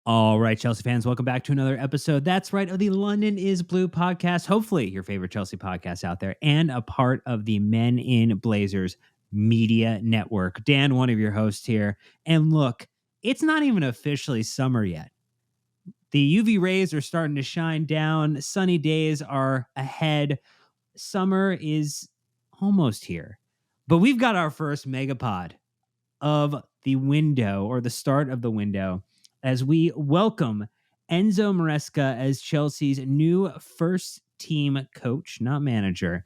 All right, Chelsea fans, welcome back to another episode. That's right, of the London is Blue podcast. Hopefully, your favorite Chelsea podcast out there and a part of the Men in Blazers media network. Dan, one of your hosts here. And look, it's not even officially summer yet. The UV rays are starting to shine down. Sunny days are ahead. Summer is almost here. But we've got our first megapod of the window, or the start of the window, as we welcome Enzo Maresca as Chelsea's new first team coach, not manager,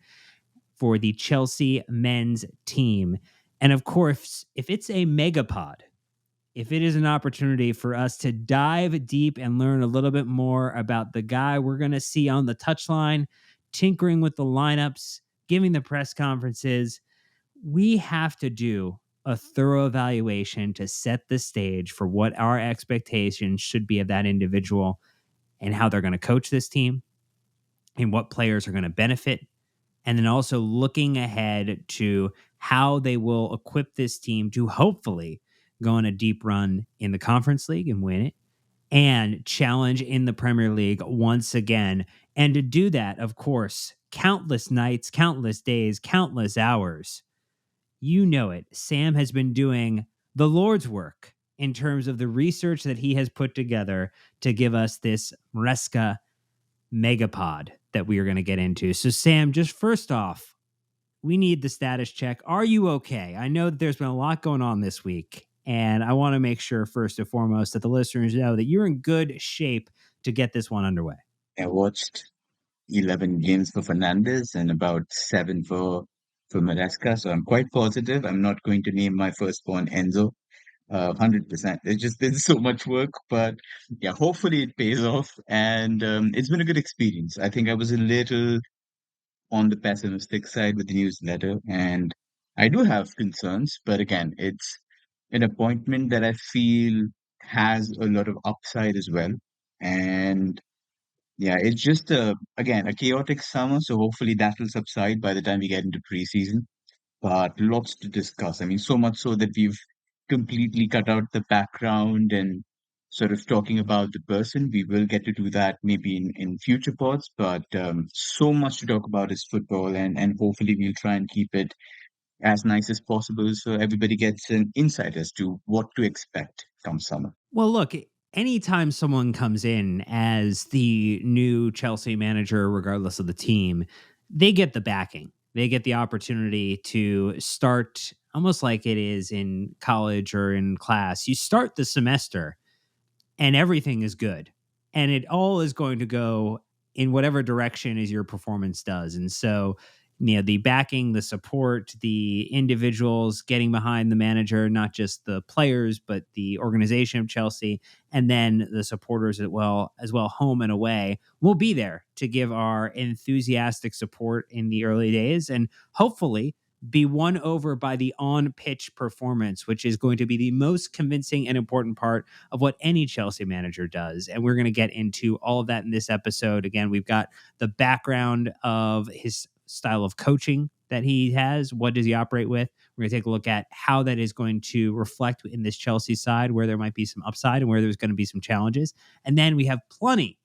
for the Chelsea men's team. And of course, if it's a megapod, if it is an opportunity for us to dive deep and learn a little bit more about the guy we're going to see on the touchline, tinkering with the lineups, giving the press conferences, we have to do a thorough evaluation to set the stage for what our expectations should be of that individual and how they're going to coach this team and what players are going to benefit. And then also looking ahead to how they will equip this team to hopefully go on a deep run in the Conference League and win it and challenge in the Premier League once again. And to do that, of course, countless nights, countless days, countless hours. You know it. Sam has been doing the Lord's work in terms of the research that he has put together to give us this Maresca megapod that we are going to get into. So, Sam, just first off, we need the status check. Are you okay? I know that there's been a lot going on this week, and I want to make sure, first and foremost, that the listeners know that you're in good shape to get this one underway. I watched 11 games for Fernandez and about 7 for Maresca, so I'm quite positive. I'm not going to name my firstborn Enzo. 100%. It's just been so much work, but yeah, hopefully it pays off. And it's been a good experience. I think I was a little on the pessimistic side with the newsletter, and I do have concerns, but again, it's an appointment that I feel has a lot of upside as well. And yeah, it's just again a chaotic summer, so hopefully that will subside by the time we get into preseason. But lots to discuss. I mean, so much so that we've completely cut out the background and sort of talking about the person. We will get to do that maybe in future pods, but so much to talk about is football, and hopefully we'll try and keep it as nice as possible so everybody gets an insight as to what to expect come summer. Well, look, anytime someone comes in as the new Chelsea manager, regardless of the team, they get the backing. They get the opportunity to start almost like it is in college or in class. You start the semester and everything is good. And it all is going to go in whatever direction as your performance does. And so, the backing, the support, the individuals getting behind the manager, not just the players, but the organization of Chelsea, and then the supporters as well, home and away, will be there to give our enthusiastic support in the early days and hopefully be won over by the on pitch performance, which is going to be the most convincing and important part of what any Chelsea manager does. And we're going to get into all of that in this episode. Again, we've got the background of his style of coaching that he has. What does he operate with? We're going to take a look at how that is going to reflect in this Chelsea side, where there might be some upside and where there's going to be some challenges. And then we have plenty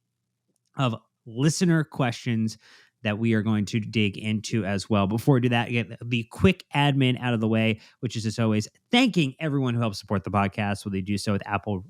of listener questions that we are going to dig into as well. Before we do that, get the quick admin out of the way, which is, as always, thanking everyone who helps support the podcast. Will they do so with Apple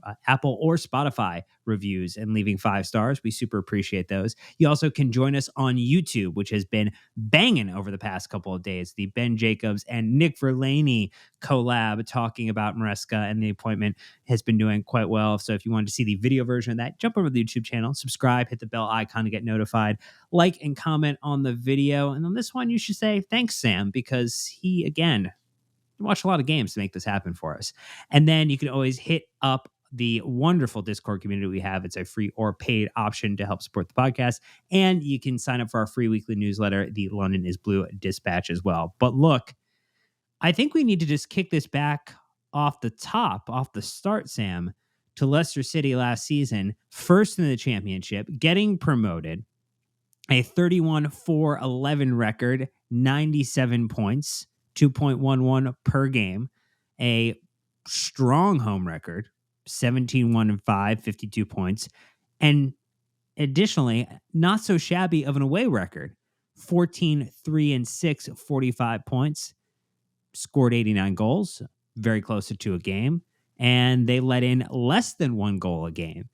or Spotify reviews and leaving 5 stars? We super appreciate those. You also can join us on YouTube, which has been banging over the past couple of days. The Ben Jacobs and Nick Verlaney collab talking about Maresca and the appointment has been doing quite well. So if you wanted to see the video version of that, jump over to the YouTube channel, subscribe, hit the bell icon to get notified, like and comment on the video. And on this one, you should say thanks, Sam, because he, again, watched a lot of games to make this happen for us. And then you can always hit up the wonderful Discord community we have. It's a free or paid option to help support the podcast. And you can sign up for our free weekly newsletter, the London is Blue Dispatch, as well. But look, I think we need to just kick this back off the start, Sam, to Leicester City last season, first in the championship, getting promoted, a 31-4-11 record, 97 points, 2.11 per game, a strong home record, 17-1-5, 52 points. And additionally, not so shabby of an away record, 14-3-6, 45 points, scored 89 goals, very close to two a game. And they let in less than one goal a game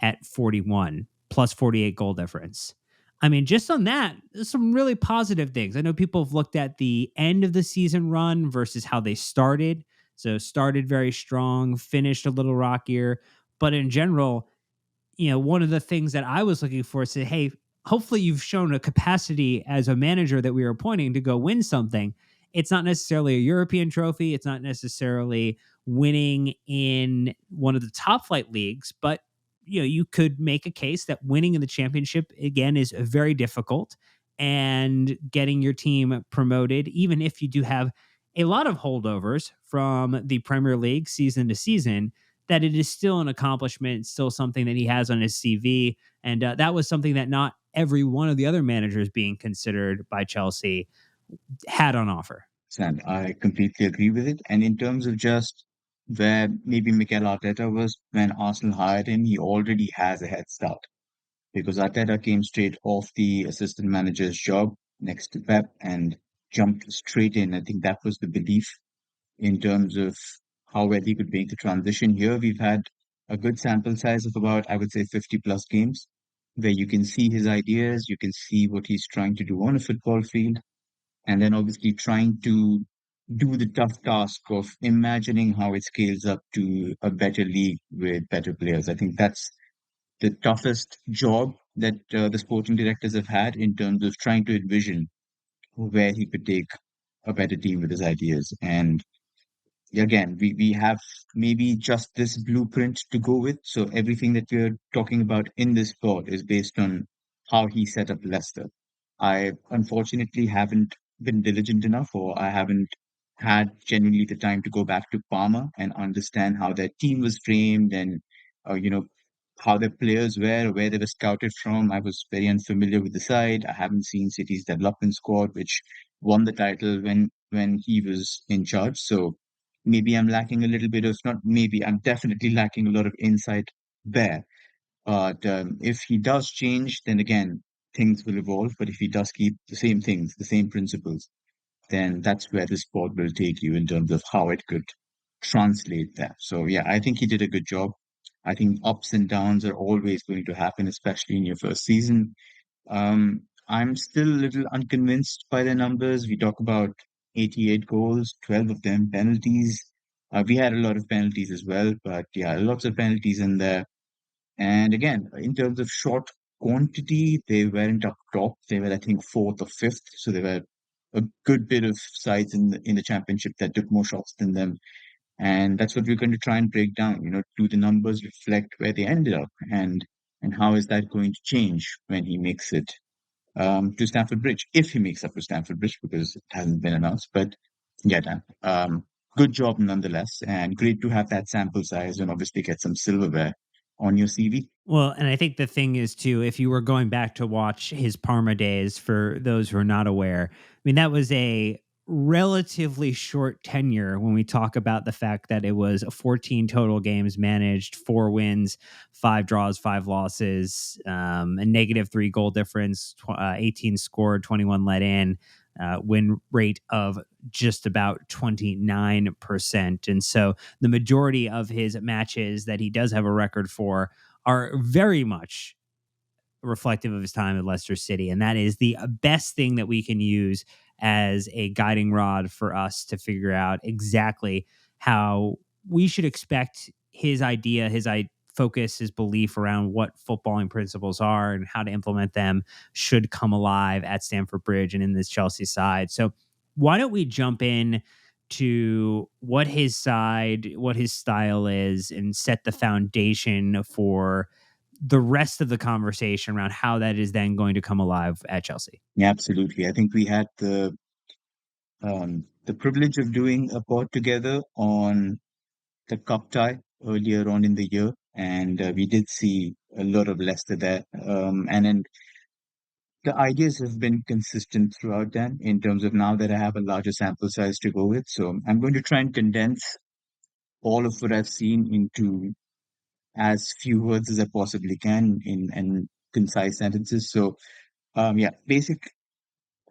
at 41, plus 48 goal difference. I mean, just on that, there's some really positive things. I know people have looked at the end of the season run versus how they started. So started very strong, finished a little rockier, but in general, one of the things that I was looking for is say, hey, hopefully you've shown a capacity as a manager that we are appointing to go win something. It's not necessarily a European trophy. It's not necessarily winning in one of the top flight leagues, but you could make a case that winning in the championship again is very difficult, and getting your team promoted, even if you do have a lot of holdovers from the Premier League season to season, that it is still an accomplishment, still something that he has on his CV. And that was something that not every one of the other managers being considered by Chelsea had on offer. And I completely agree with it. And in terms of just where maybe Mikel Arteta was when Arsenal hired him, he already has a head start because Arteta came straight off the assistant manager's job next to Pep and jumped straight in. I think that was the belief in terms of how well he could make the transition. Here, we've had a good sample size of about, I would say, 50 plus games where you can see his ideas, you can see what he's trying to do on a football field, and then obviously trying to do the tough task of imagining how it scales up to a better league with better players. I think that's the toughest job that the sporting directors have had in terms of trying to envision where he could take a better team with his ideas. And again, we have maybe just this blueprint to go with. So everything that we're talking about in this pod is based on how he set up Leicester. I unfortunately haven't been diligent enough, or I haven't had genuinely the time to go back to Parma and understand how their team was framed and, how their players were, where they were scouted from. I was very unfamiliar with the side. I haven't seen City's development squad, which won the title when he was in charge. So maybe I'm lacking a little bit of, not maybe, I'm definitely lacking a lot of insight there. But if he does change, then again, things will evolve. But if he does keep the same things, the same principles, then that's where the sport will take you in terms of how it could translate that. So yeah, I think he did a good job. I think ups and downs are always going to happen, especially in your first season. I'm still a little unconvinced by the numbers. We talk about 88 goals, 12 of them penalties. We had a lot of penalties as well, but yeah, lots of penalties in there. And again, in terms of shot quantity, they weren't up top. They were, I think, fourth or fifth. So they were a good bit of sides in the championship that took more shots than them. And that's what we're going to try and break down. Do the numbers reflect where they ended up, and how is that going to change when he makes it to Stamford Bridge, if he makes up to Stamford Bridge, because it hasn't been announced. But yeah, Dan, good job nonetheless, and great to have that sample size and obviously get some silverware on your CV. Well, and I think the thing is too, if you were going back to watch his Parma days, for those who are not aware, I mean, that was a relatively short tenure when we talk about the fact that it was 14 total games managed, 4 wins, 5 draws, 5 losses, a -3 goal difference, 18 scored, 21 let in, win rate of just about 29%. And so the majority of his matches that he does have a record for are very much reflective of his time at Leicester City. And that is the best thing that we can use as a guiding rod for us to figure out exactly how we should expect his idea, focus, his belief around what footballing principles are and how to implement them should come alive at Stamford Bridge and in this Chelsea side. So why don't we jump in to what his side, what his style is, and set the foundation for the rest of the conversation around how that is then going to come alive at Chelsea. Yeah, absolutely. I think we had the privilege of doing a pod together on the cup tie earlier on in the year, and we did see a lot of Leicester there. And then the ideas have been consistent throughout then in terms of now that I have a larger sample size to go with. So I'm going to try and condense all of what I've seen into as few words as I possibly can in concise sentences. So, yeah, basic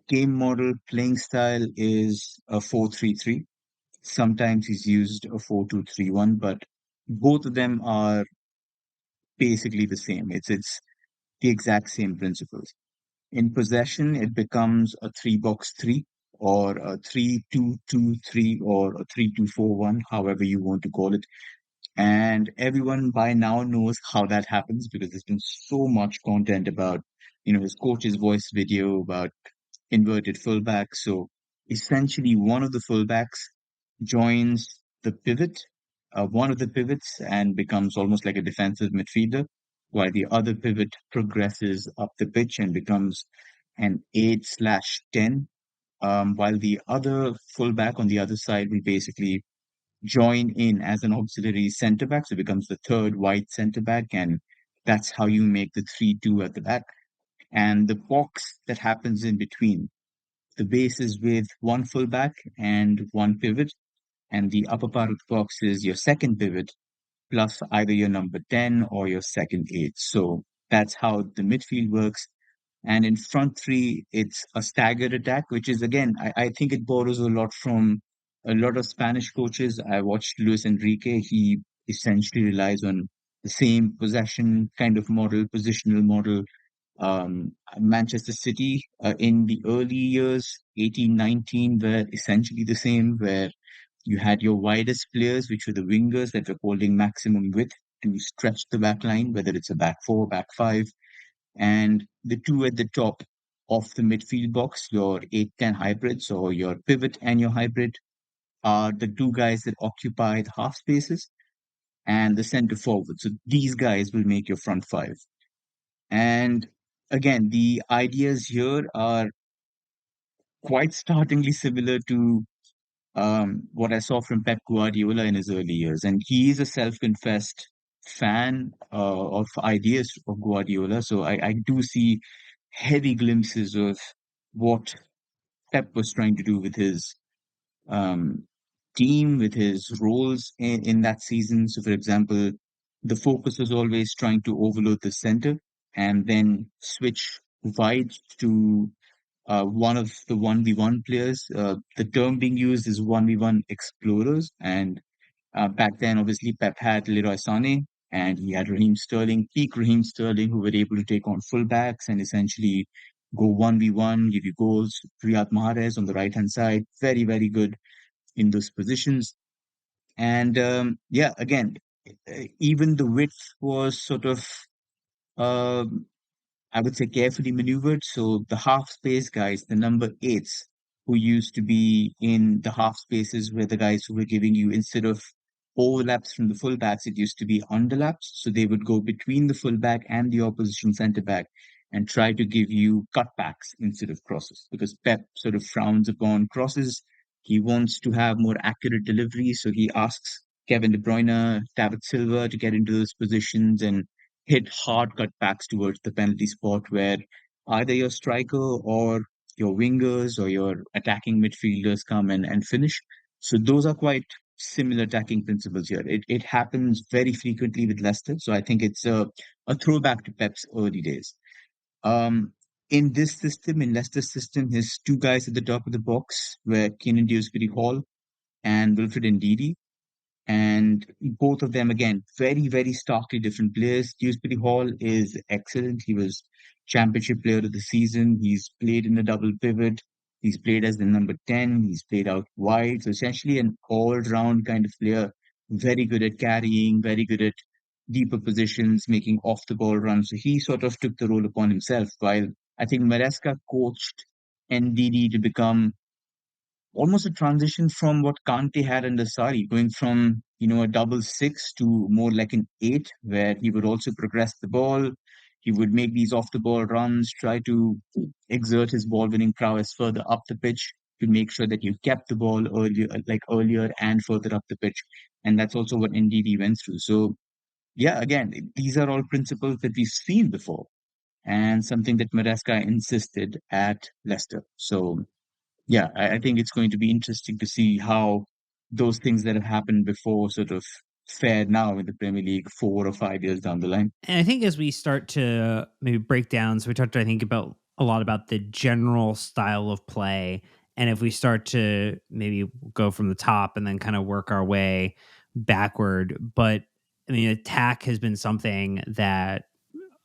game model playing style is a 4-3-3. Sometimes he's used a 4-2-3-1, but both of them are basically the same. It's the exact same principles. In possession, it becomes a three-box three or a 3-2-2-3 or a 3-2-4-1, however you want to call it. And everyone by now knows how that happens because there's been so much content about, his coach's voice video about inverted fullback. So essentially, one of the fullbacks joins the pivot, one of the pivots, and becomes almost like a defensive midfielder, while the other pivot progresses up the pitch and becomes an 8/10, while the other fullback on the other side will basically join in as an auxiliary centre back. So it becomes the third wide centre back, and that's how you make the 3-2 at the back. And the box that happens in between the base is with one fullback and one pivot, and the upper part of the box is your second pivot plus either your number 10 or your second eight. So that's how the midfield works. And in front three, it's a staggered attack, which is again, I think it borrows a lot from a lot of Spanish coaches. I watched Luis Enrique. He essentially relies on the same possession kind of model, positional model. Manchester City in the early years, 18, 19, were essentially the same, where you had your widest players, which were the wingers that were holding maximum width to stretch the back line, whether it's a back four, back five, and the two at the top of the midfield box, your 8-10 hybrids or your pivot and your hybrid, are the two guys that occupy the half spaces and the center forward. So these guys will make your front five. And again, the ideas here are quite startlingly similar to what I saw from Pep Guardiola in his early years. And he is a self-confessed fan of ideas of Guardiola. So I do see heavy glimpses of what Pep was trying to do with his um, team, with his roles in that season. So, for example, the focus was always trying to overload the center and then switch wide to one of the 1v1 players. The term being used is 1v1 explorers. And back then, obviously, Pep had Leroy Sané and he had Raheem Sterling, peak Raheem Sterling, who were able to take on fullbacks and essentially go 1v1, give you goals. Riyad Mahrez on the right hand side, very, very good in those positions. And yeah, again, even the width was sort of um I would say carefully maneuvered. So the half space guys, the number eights, who used to be in the half spaces were the guys who were giving you instead of overlaps from the fullbacks, it used to be underlaps. So they would go between the fullback and the opposition centre back and try to give you cutbacks instead of crosses because Pep sort of frowns upon crosses. He wants to have more accurate delivery. So he asks Kevin De Bruyne, David Silva to get into those positions and hit hard cutbacks towards the penalty spot where either your striker or your wingers or your attacking midfielders come and finish. So those are quite similar attacking principles here. It happens very frequently with Leicester. So I think it's a throwback to Pep's early days. Um, in this system, in Leicester's system, his two guys at the top of the box were Keenan Dewsbury Hall and Wilfred Ndidi. And both of them, again, very, very starkly different players. Dewsbury Hall is excellent. He was championship player of the season. He's played in the double pivot. He's played as the number 10. He's played out wide. So essentially an all-round kind of player. Very good at carrying, very good at deeper positions, making off-the-ball runs. So he sort of took the role upon himself, while I think Maresca coached NDD to become almost a transition from what Kante had under Sari, going from a double six to more like an eight, where he would also progress the ball. He would make these off the ball runs, try to exert his ball winning prowess further up the pitch to make sure that you kept the ball earlier and further up the pitch. And that's also what NDD went through. So yeah, again, these are all principles that we've seen before and something that Maresca insisted at Leicester. So yeah, I think it's going to be interesting to see how those things that have happened before sort of fare now in the Premier League 4 or 5 years down the line. And I think as we start to maybe break down, so we talked, I think, about a lot about the general style of play. And if we start to maybe go from the top and then kind of work our way backward, but I mean, attack has been something that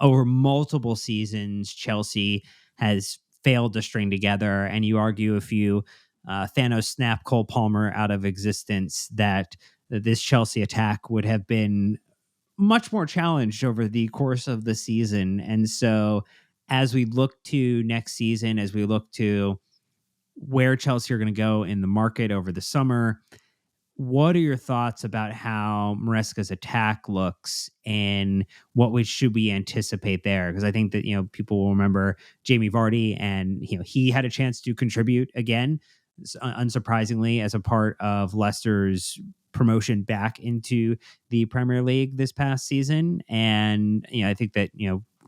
over multiple seasons, Chelsea has failed to string together. And you argue if you Thanos snap Cole Palmer out of existence, that this Chelsea attack would have been much more challenged over the course of the season. And so, as we look to next season, as we look to where Chelsea are going to go in the market over the summer, what are your thoughts about how Maresca's attack looks and what should we anticipate there? Because I think that, people will remember Jamie Vardy, and he had a chance to contribute again, unsurprisingly, as a part of Leicester's promotion back into the Premier League this past season. And I think that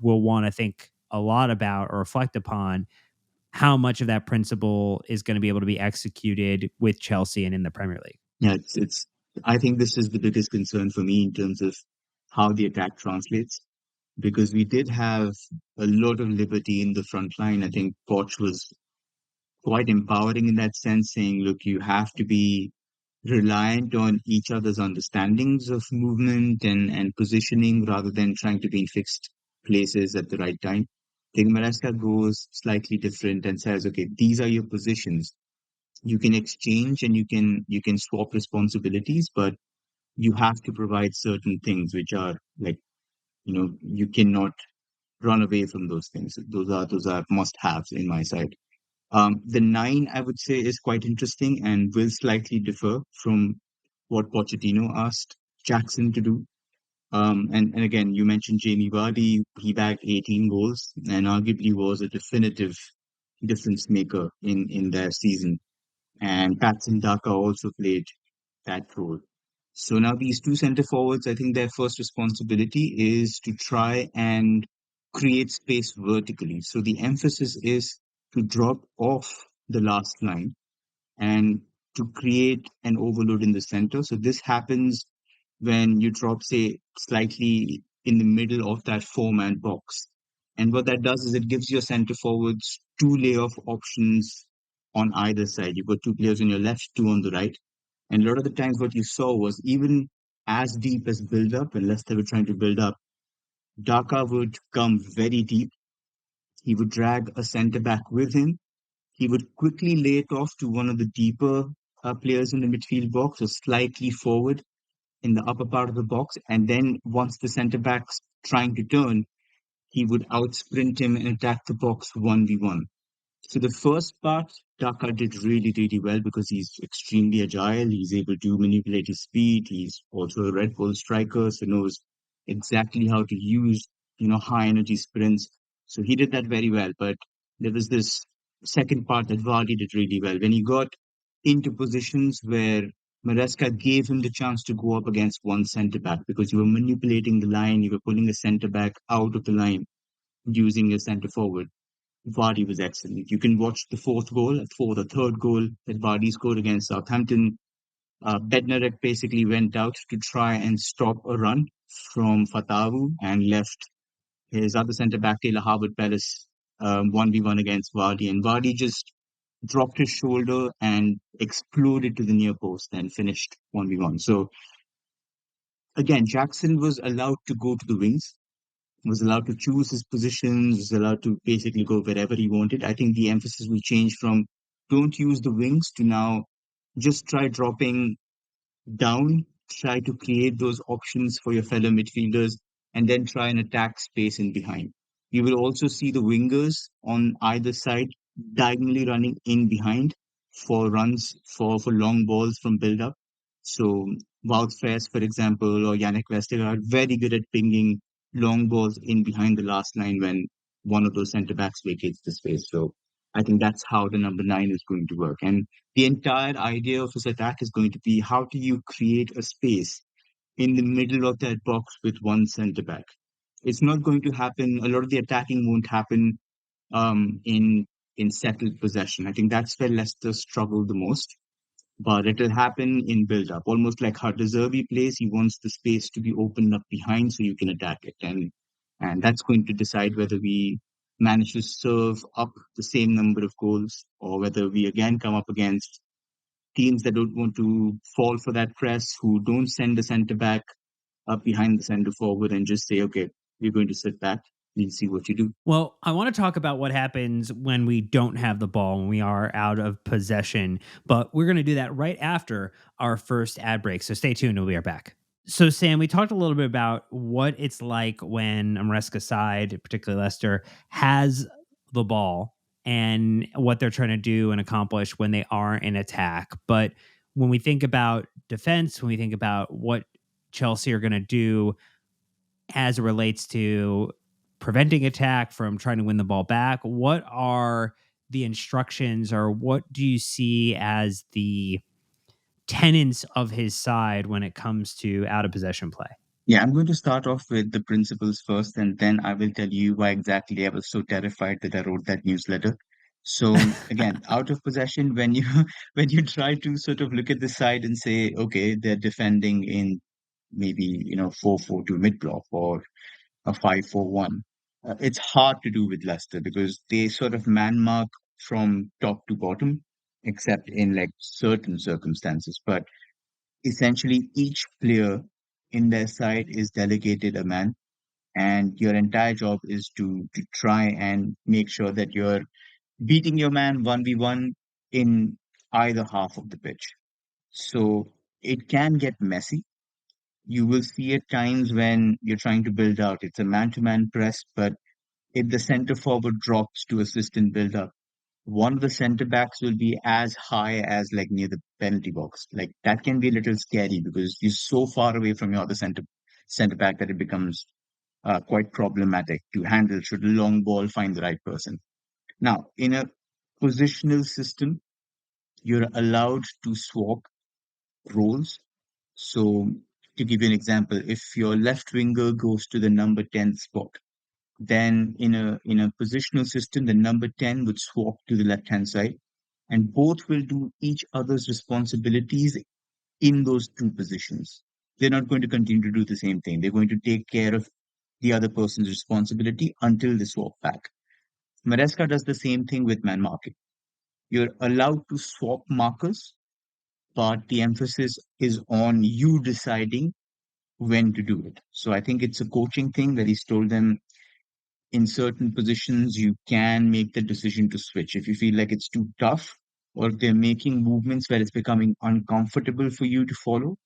we'll want to think a lot about or reflect upon how much of that principle is going to be able to be executed with Chelsea and in the Premier League. Yeah, it's. I think this is the biggest concern for me in terms of how the attack translates, because we did have a lot of liberty in the front line. I think Poch was quite empowering in that sense, saying, look, you have to be reliant on each other's understandings of movement and positioning rather than trying to be in fixed places at the right time. I think Maresca goes slightly different and says, okay, these are your positions. You can exchange and you can swap responsibilities, but you have to provide certain things which are like, you cannot run away from those things. Those are must haves in my side. The nine, I would say, is quite interesting and will slightly differ from what Pochettino asked Jackson to do. And again, you mentioned Jamie Vardy. He bagged 18 goals and arguably was a definitive difference maker in their season. And Patson Daka also played that role. So now these two center forwards, I think their first responsibility is to try and create space vertically. So the emphasis is to drop off the last line and to create an overload in the center. So this happens when you drop, say, slightly in the middle of that four-man box. And what that does is it gives your center forwards two layoff options on either side. You've got two players on your left, two on the right. And a lot of the times what you saw was even as deep as build up, unless they were trying to build up, Daka would come very deep. He would drag a centre back with him. He would quickly lay it off to one of the deeper players in the midfield box or slightly forward in the upper part of the box. And then once the centre back's trying to turn, he would outsprint him and attack the box 1v1. So the first part, Daka did really, really well because he's extremely agile. He's able to manipulate his speed. He's also a Red Bull striker, so knows exactly how to use, high energy sprints. So he did that very well. But there was this second part that Vardy did really well. When he got into positions where Maresca gave him the chance to go up against one centre back because you were manipulating the line, you were pulling a centre back out of the line using a centre forward. Vardy was excellent. You can watch the the third goal that Vardy scored against Southampton. Bednarek basically went out to try and stop a run from Fatawu and left his other centre back, Taylor Harvard-Bellis, 1v1 against Vardy. And Vardy just dropped his shoulder and exploded to the near post and finished 1v1. So again, Jackson was allowed to go to the wings, was allowed to choose his positions, was allowed to basically go wherever he wanted. I think the emphasis will change from don't use the wings to now just try dropping down, try to create those options for your fellow midfielders, and then try and attack space in behind. You will also see the wingers on either side diagonally running in behind for runs for long balls from build up. So Wout Faes, for example, or Yannick Vestergaard are very good at pinging long balls in behind the last line when one of those centre backs vacates the space. So I think that's how the number nine is going to work. And the entire idea of his attack is going to be how do you create a space in the middle of that box with one centre back? It's not going to happen. A lot of the attacking won't happen in settled possession. I think that's where Leicester struggled the most. but it'll happen in build up, almost like how De Zerbi plays. He wants the space to be opened up behind so you can attack it, and that's going to decide whether we manage to serve up the same number of goals or whether we again come up against teams that don't want to fall for that press, who don't send the centre back up behind the centre forward and just say, okay, you're going to sit back. We'll see what you do. Well, I want to talk about what happens when we don't have the ball, when we are out of possession, but we're going to do that right after our first ad break. So stay tuned. We'll be right back. So, Sam, we talked a little bit about what it's like when Maresca side, particularly Leicester, has the ball and what they're trying to do and accomplish when they are in attack. But when we think about defense, when we think about what Chelsea are going to do as it relates to preventing attack from trying to win the ball back, what are the instructions or what do you see as the tenets of his side when it comes to out of possession play? Yeah, I'm going to start off with the principles first, and then I will tell you why exactly I was so terrified that I wrote that newsletter. So again, out of possession, when you when you try to sort of look at the side and say, okay, they're defending in maybe 4-4-2 mid block or a 5-4-1, it's hard to do with Leicester because they sort of man mark from top to bottom, except in like certain circumstances. But essentially, each player in their side is delegated a man, and your entire job is to try and make sure that you're beating your man 1v1 in either half of the pitch. So it can get messy. You will see at times when you're trying to build out, it's a man to man press, but if the center forward drops to assist in build up, one of the center backs will be as high as like near the penalty box. Like that can be a little scary because you're so far away from your other center back that it becomes quite problematic to handle should a long ball find the right person. Now, in a positional system, you're allowed to swap roles. So, to give you an example, if your left winger goes to the number 10 spot, then in a positional system, the number 10 would swap to the left hand side, and both will do each other's responsibilities in those two positions. They're not going to continue to do the same thing. They're going to take care of the other person's responsibility until they swap back. Maresca does the same thing with man marking. You're allowed to swap markers, but the emphasis is on you deciding when to do it. So I think it's a coaching thing that he's told them in certain positions you can make the decision to switch. If you feel like it's too tough or if they're making movements where it's becoming uncomfortable for you to follow,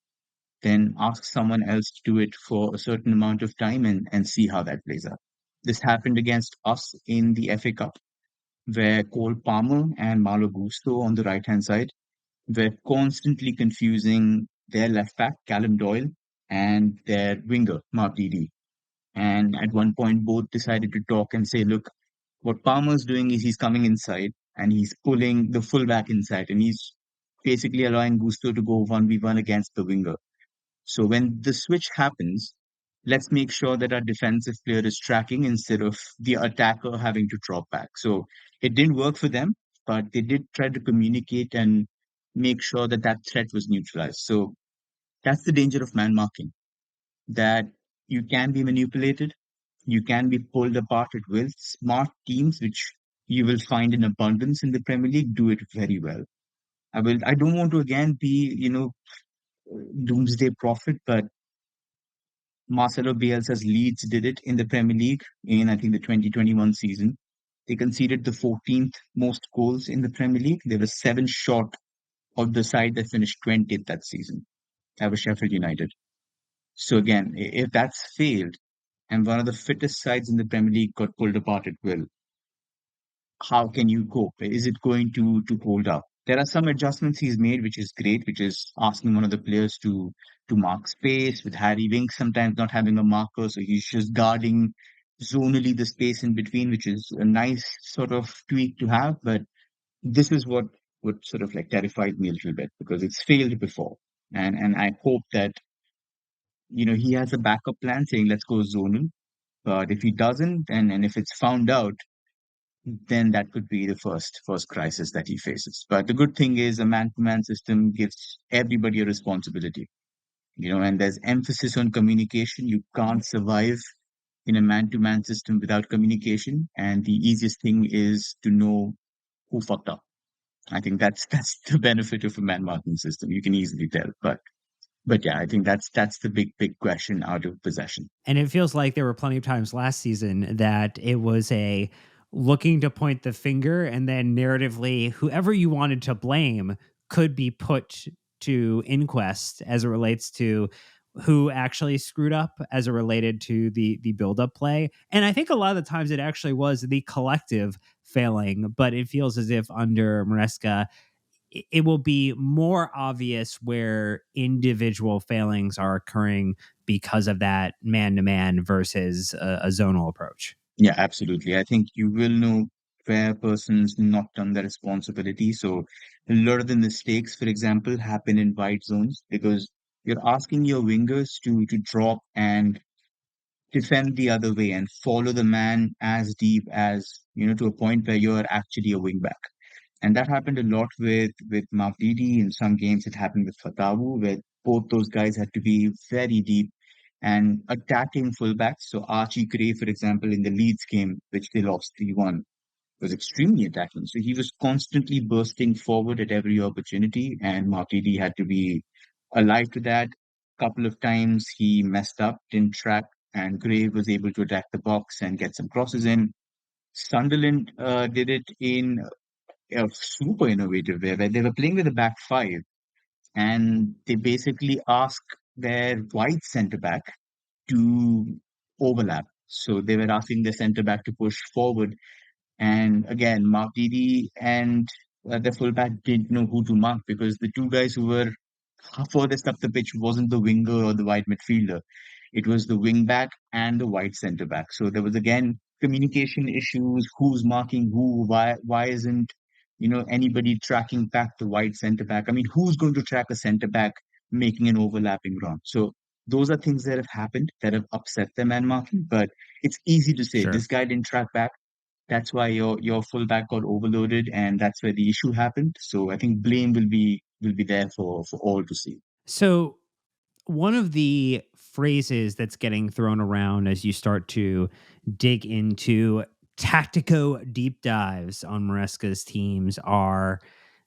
then ask someone else to do it for a certain amount of time and see how that plays out. This happened against us in the FA Cup, where Cole Palmer and Malo Gusto on the right hand side were constantly confusing their left back, Callum Doyle, and their winger, Mark Didi. And at one point, both decided to talk and say, look, what Palmer's doing is he's coming inside and he's pulling the fullback inside and he's basically allowing Gusto to go 1v1 against the winger. So when the switch happens, let's make sure that our defensive player is tracking instead of the attacker having to drop back. So it didn't work for them, but they did try to communicate and make sure that that threat was neutralized. So that's the danger of man marking, that you can be manipulated, you can be pulled apart at will. Smart teams, which you will find in abundance in the Premier League, do it very well. I don't want to again be, doomsday prophet, but Marcelo Bielsa's Leeds did it in the Premier League in, I think, the 2021 season. They conceded the 14th most goals in the Premier League. They were seven short of the side that finished 20th that season. That was Sheffield United. So again, if that's failed and one of the fittest sides in the Premier League got pulled apart at will, how can you cope? Is it going to hold up? There are some adjustments he's made, which is great, which is asking one of the players to mark space with Harry Winks sometimes not having a marker, so he's just guarding zonally the space in between, which is a nice sort of tweak to have. But this is what sort of like terrified me a little bit because it's failed before. And I hope that he has a backup plan saying let's go zonal. But if he doesn't, and if it's found out, then that could be the first crisis that he faces. But the good thing is a man-to-man system gives everybody a responsibility, and there's emphasis on communication. You can't survive in a man-to-man system without communication, and the easiest thing is to know who fucked up. I think that's the benefit of a man-marking system. You can easily tell, but yeah, I think that's the big question out of possession. And it feels like there were plenty of times last season that it was a looking to point the finger, and then narratively, whoever you wanted to blame could be put to inquest as it relates to who actually screwed up as it related to the build up play. And I think a lot of the times it actually was the collective failing, but it feels as if under Maresca it will be more obvious where individual failings are occurring because of that man to man versus a zonal approach. Yeah, absolutely. I think you will know where a person's not done their responsibility. So a lot of the mistakes, for example, happen in wide zones because you're asking your wingers to drop and defend the other way and follow the man as deep as, to a point where you're actually a wing back. And that happened a lot with Mavdidi. In some games, it happened with Fatawu, where both those guys had to be very deep and attacking fullbacks. So Archie Gray, for example, in the Leeds game, which they lost 3-1, was extremely attacking. So he was constantly bursting forward at every opportunity, and Mavdidi had to be alive to that. Couple of times he messed up, didn't track, and Gray was able to attack the box and get some crosses in. Sunderland did it in a super innovative way where they were playing with a back five and they basically ask their wide centre back to overlap. So they were asking the centre back to push forward. And again, Mark Didi and the fullback didn't know who to mark because the two guys who were furthest up the pitch wasn't the winger or the wide midfielder. It was the wing back and the wide centre back. So there was again communication issues, who's marking who, why isn't anybody tracking back the wide centre back? I mean, who's going to track a centre back making an overlapping run? So those are things that have happened that have upset the man marking, but it's easy to say Sure. this guy didn't track back. That's why your fullback got overloaded, and that's where the issue happened. So I think blame will be there for all to see. So one of the phrases that's getting thrown around as you start to dig into tactico deep dives on Maresca's teams are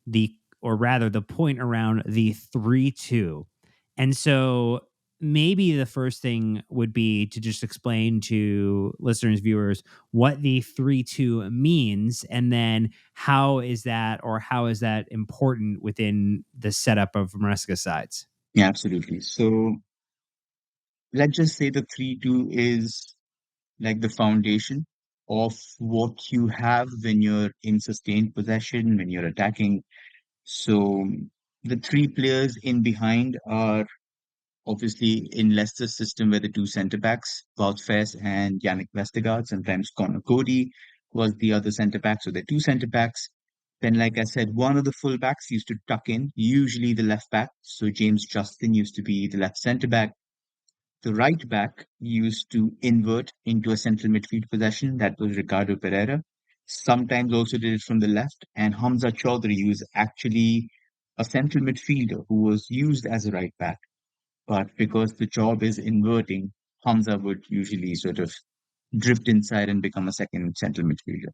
the, or rather, the point around the 3-2. And so maybe the first thing would be to just explain to listeners, viewers, what the 3-2 means, and then how is that important within the setup of Maresca sides? Yeah, absolutely. So let's just say the 3-2 is like the foundation of what you have when you're in sustained possession, when you're attacking. So the three players in behind are obviously in Leicester's system where the two centre backs, Wout Faes and Yannick Vestergaard, sometimes Connor Cody was the other centre back. So the two centre backs. Then, like I said, one of the full backs used to tuck in, usually the left back. So James Justin used to be the left centre back. The right back used to invert into a central midfield possession. That was Ricardo Pereira. Sometimes also did it from the left. And Hamza Chaudhry was actually a central midfielder who was used as a right back. But because the job is inverting, Hamza would usually sort of drift inside and become a second central midfielder.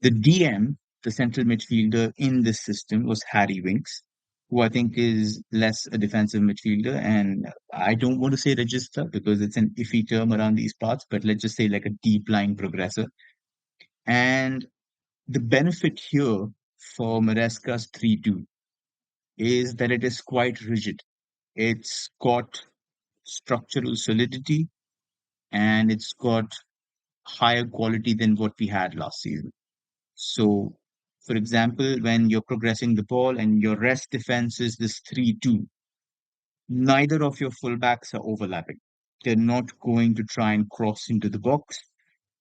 The DM, the central midfielder in this system, was Harry Winks, who I think is less a defensive midfielder. And I don't want to say register because it's an iffy term around these parts, but let's just say like a deep lying progressor. And the benefit here for Maresca's 3-2 is that it is quite rigid. It's got structural solidity and it's got higher quality than what we had last season. So, for example, when you're progressing the ball and your rest defense is this 3-2, neither of your fullbacks are overlapping. They're not going to try and cross into the box.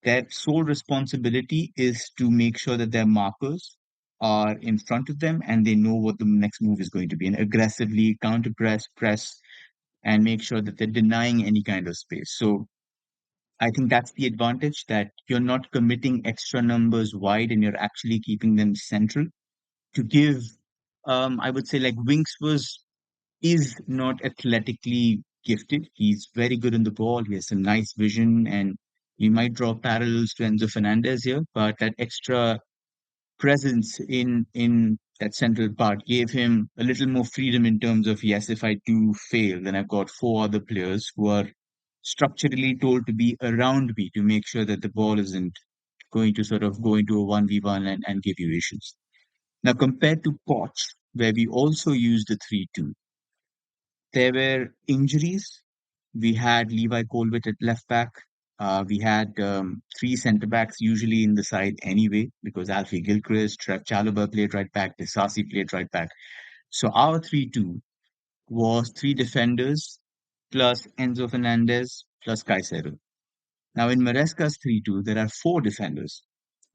Their sole responsibility is to make sure that their markers are in front of them and they know what the next move is going to be and aggressively counter press, and make sure that they're denying any kind of space. So I think that's the advantage, that you're not committing extra numbers wide and you're actually keeping them central. To give, I would say, like, Winks is not athletically gifted. He's very good in the ball. He has some nice vision, and you might draw parallels to Enzo Fernandez here, but that extra presence in that central part gave him a little more freedom in terms of, yes, if I do fail, then I've got four other players who are structurally told to be around me to make sure that the ball isn't going to sort of go into a 1v1 and give you issues. Now, compared to Poch, where we also used the 3-2, there were injuries. We had Levi Colwitt at left back. We had three centre backs usually in the side anyway, because Alfie Gilchrist, Trev Chalobah played right back, Disasi played right back. So our 3-2 was three defenders plus Enzo Fernandez plus Caicedo. Now in Maresca's 3-2, there are four defenders,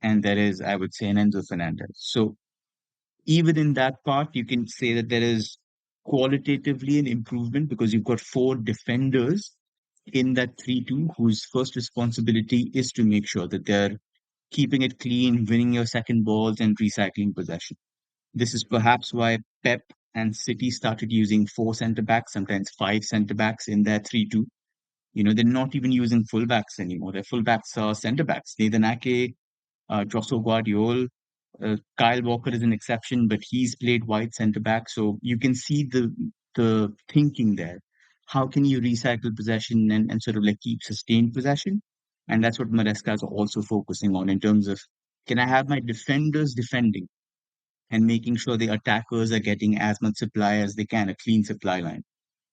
and there is, I would say, an Enzo Fernandez. So even in that part, you can say that there is qualitatively an improvement because you've got four defenders in that 3-2 whose first responsibility is to make sure that they're keeping it clean, winning your second balls, and recycling possession. This is perhaps why Pep and City started using four centre backs, sometimes five centre backs in their 3-2. They're not even using fullbacks anymore. Their fullbacks are centre backs. Nathan Ake, Josso Guardiol. Kyle Walker is an exception, but he's played wide centre back. So you can see the thinking there. How can you recycle possession and sort of like keep sustained possession? And that's what Maresca is also focusing on in terms of, can I have my defenders defending and making sure the attackers are getting as much supply as they can, a clean supply line.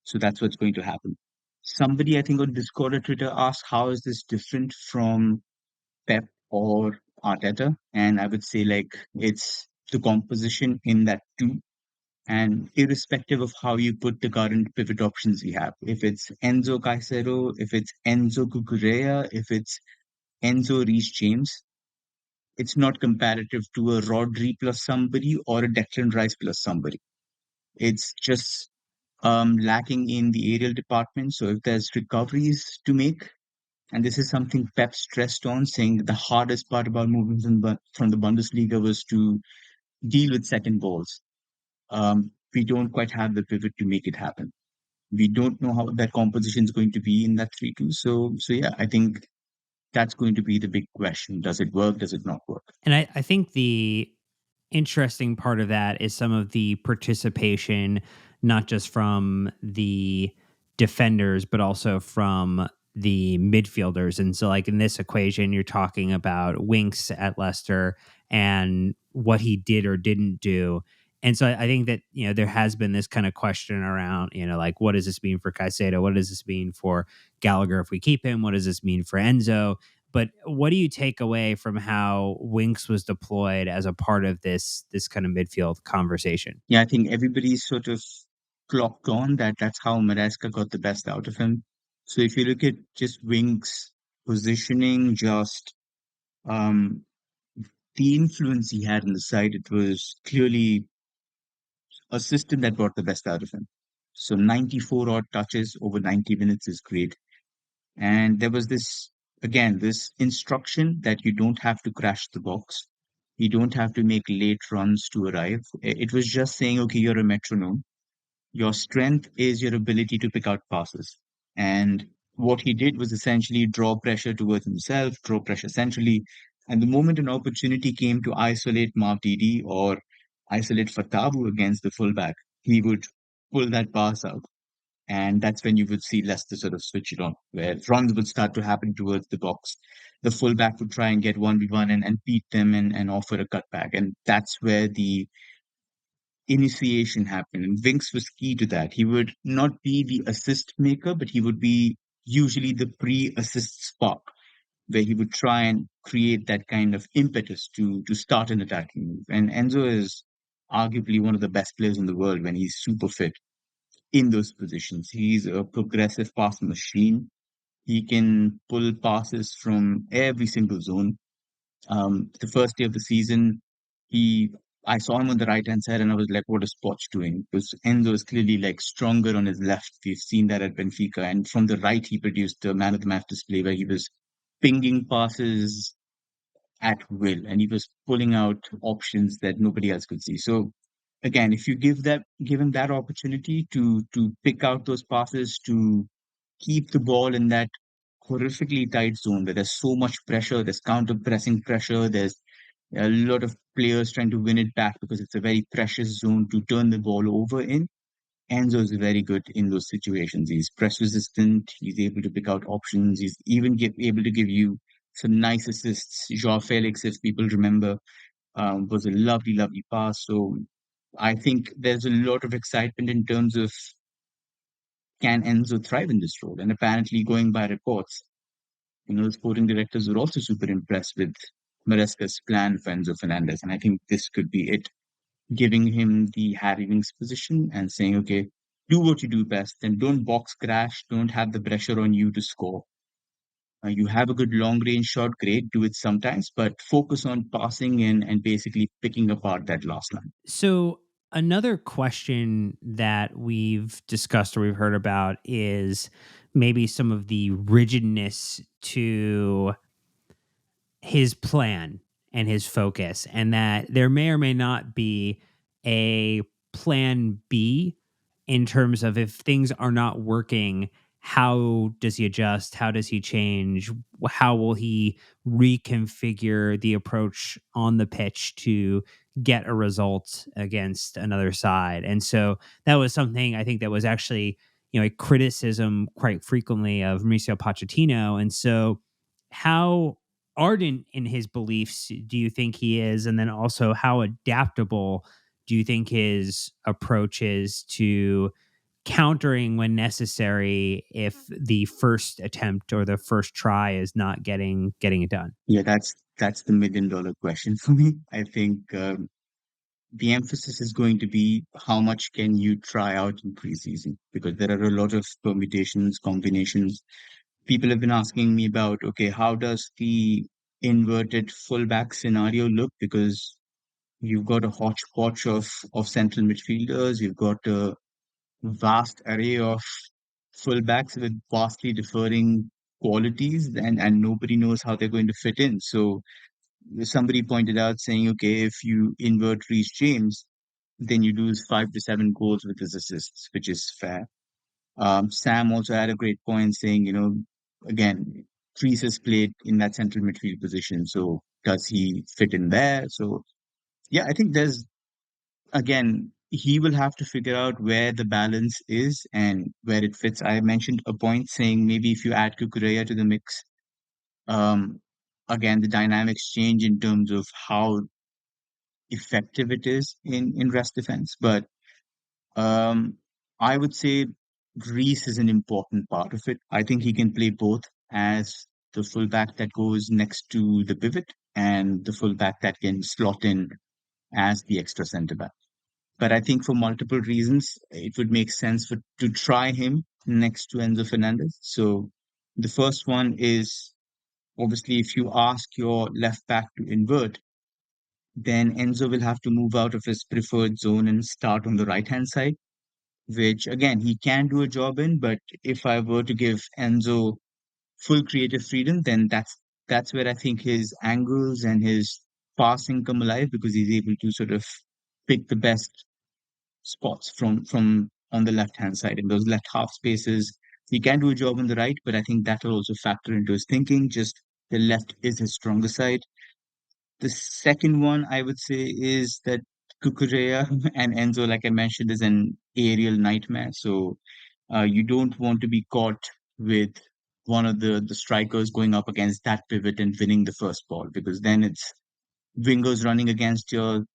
So that's what's going to happen. Somebody, I think, on Discord or Twitter asked, how is this different from Pep or Arteta? And I would say, like, it's the composition in that too. And irrespective of how you put the current pivot options we have, if it's Enzo Caicedo, if it's Enzo Cucurella, if it's Enzo Reece James, it's not comparative to a Rodri plus somebody or a Declan Rice plus somebody. It's just lacking in the aerial department. So if there's recoveries to make, and this is something Pep stressed on, saying that the hardest part about moving from the Bundesliga was to deal with second balls. We don't quite have the pivot to make it happen. We don't know how that composition is going to be in that 3-2. So yeah, I think that's going to be the big question. Does it work? Does it not work? And I think the interesting part of that is some of the participation, not just from the defenders, but also from the midfielders. And so, like in this equation, you're talking about Winks at Leicester and what he did or didn't do. And so I think that, there has been this kind of question around, like, what does this mean for Caicedo? What does this mean for Gallagher if we keep him? What does this mean for Enzo? But what do you take away from how Winks was deployed as a part of this kind of midfield conversation? Yeah, I think everybody's sort of clocked on that that's how Maresca got the best out of him. So if you look at just Winks' positioning, just um, the influence he had on the side, it was clearly a system that brought the best out of him. So 94 odd touches over 90 minutes is great. And there was this instruction that you don't have to crash the box. You don't have to make late runs to arrive. It was just saying, okay, you're a metronome. Your strength is your ability to pick out passes. And what he did was essentially draw pressure towards himself, draw pressure centrally. And the moment an opportunity came to isolate Mavdidi or isolate Fatabu against the fullback, he would pull that pass out. And that's when you would see Leicester sort of switch it on, where runs would start to happen towards the box. The fullback would try and get 1v1 and beat them and offer a cutback. And that's where the initiation happened. And Winks was key to that. He would not be the assist maker, but he would be usually the pre-assist spark, where he would try and create that kind of impetus to start an attacking move. And Enzo is arguably one of the best players in the world when he's super fit in those positions. He's a progressive pass machine. He can pull passes from every single zone. The first day of the season, I saw him on the right hand side and I was like, what is Poch doing? Because Enzo is clearly like stronger on his left. We've seen that at Benfica. And from the right, he produced the man of the match display where he was pinging passes at will, and he was pulling out options that nobody else could see. So again, if you give him that opportunity to pick out those passes, to keep the ball in that horrifically tight zone where there's so much pressure, there's counter pressing pressure, there's a lot of players trying to win it back because it's a very precious zone to turn the ball over in. Enzo is very good in those situations. He's press resistant. He's able to pick out options. He's even able to give you some nice assists. Joao Felix, if people remember, was a lovely, lovely pass. So I think there's a lot of excitement in terms of can Enzo thrive in this role? And apparently, going by reports, the sporting directors were also super impressed with Maresca's plan for Enzo Fernandez. And I think this could be it, giving him the Harry Winks position and saying, okay, do what you do best and don't box crash, don't have the pressure on you to score. You have a good long range shot, great, do it sometimes, but focus on passing in and basically picking apart that last line. So, another question that we've discussed or we've heard about is maybe some of the rigidness to his plan and his focus, and that there may or may not be a plan B in terms of if things are not working, how does he adjust? How does he change? How will he reconfigure the approach on the pitch to get a result against another side? And so that was something I think that was actually, a criticism quite frequently of Mauricio Pochettino. And so, how ardent in his beliefs do you think he is? And then also, how adaptable do you think his approach is to countering when necessary if the first attempt or the first try is not getting it done? Yeah, that's the $1 million question for me. I think the emphasis is going to be how much can you try out in preseason because there are a lot of permutations, combinations. People have been asking me about, okay, how does the inverted fullback scenario look? Because you've got a hodgepodge of central midfielders, you've got a vast array of fullbacks with vastly differing qualities, and nobody knows how they're going to fit in. So somebody pointed out saying, okay, if you invert Reece James, then you lose 5 to 7 goals with his assists, which is fair. Sam also had a great point saying, again, Reece has played in that central midfield position, so does he fit in there? So yeah, I think again, he will have to figure out where the balance is and where it fits. I mentioned a point saying maybe if you add Kukureya to the mix, um, again, the dynamics change in terms of how effective it is in rest defense. But um, I would say Reese is an important part of it. I think he can play both as the fullback that goes next to the pivot and the fullback that can slot in as the extra centre back. But I think for multiple reasons, it would make sense to try him next to Enzo Fernandez. So the first one is obviously if you ask your left back to invert, then Enzo will have to move out of his preferred zone and start on the right hand side, which again he can do a job in. But if I were to give Enzo full creative freedom, then that's where I think his angles and his passing come alive because he's able to sort of pick the best spots from on the left hand side in those left half spaces. He can do a job on the right, but I think that will also factor into his thinking. Just the left is his stronger side. The second one I would say is that Kukurea and Enzo, like I mentioned, is an aerial nightmare. So you don't want to be caught with one of the strikers going up against that pivot and winning the first ball because then it's wingers running against your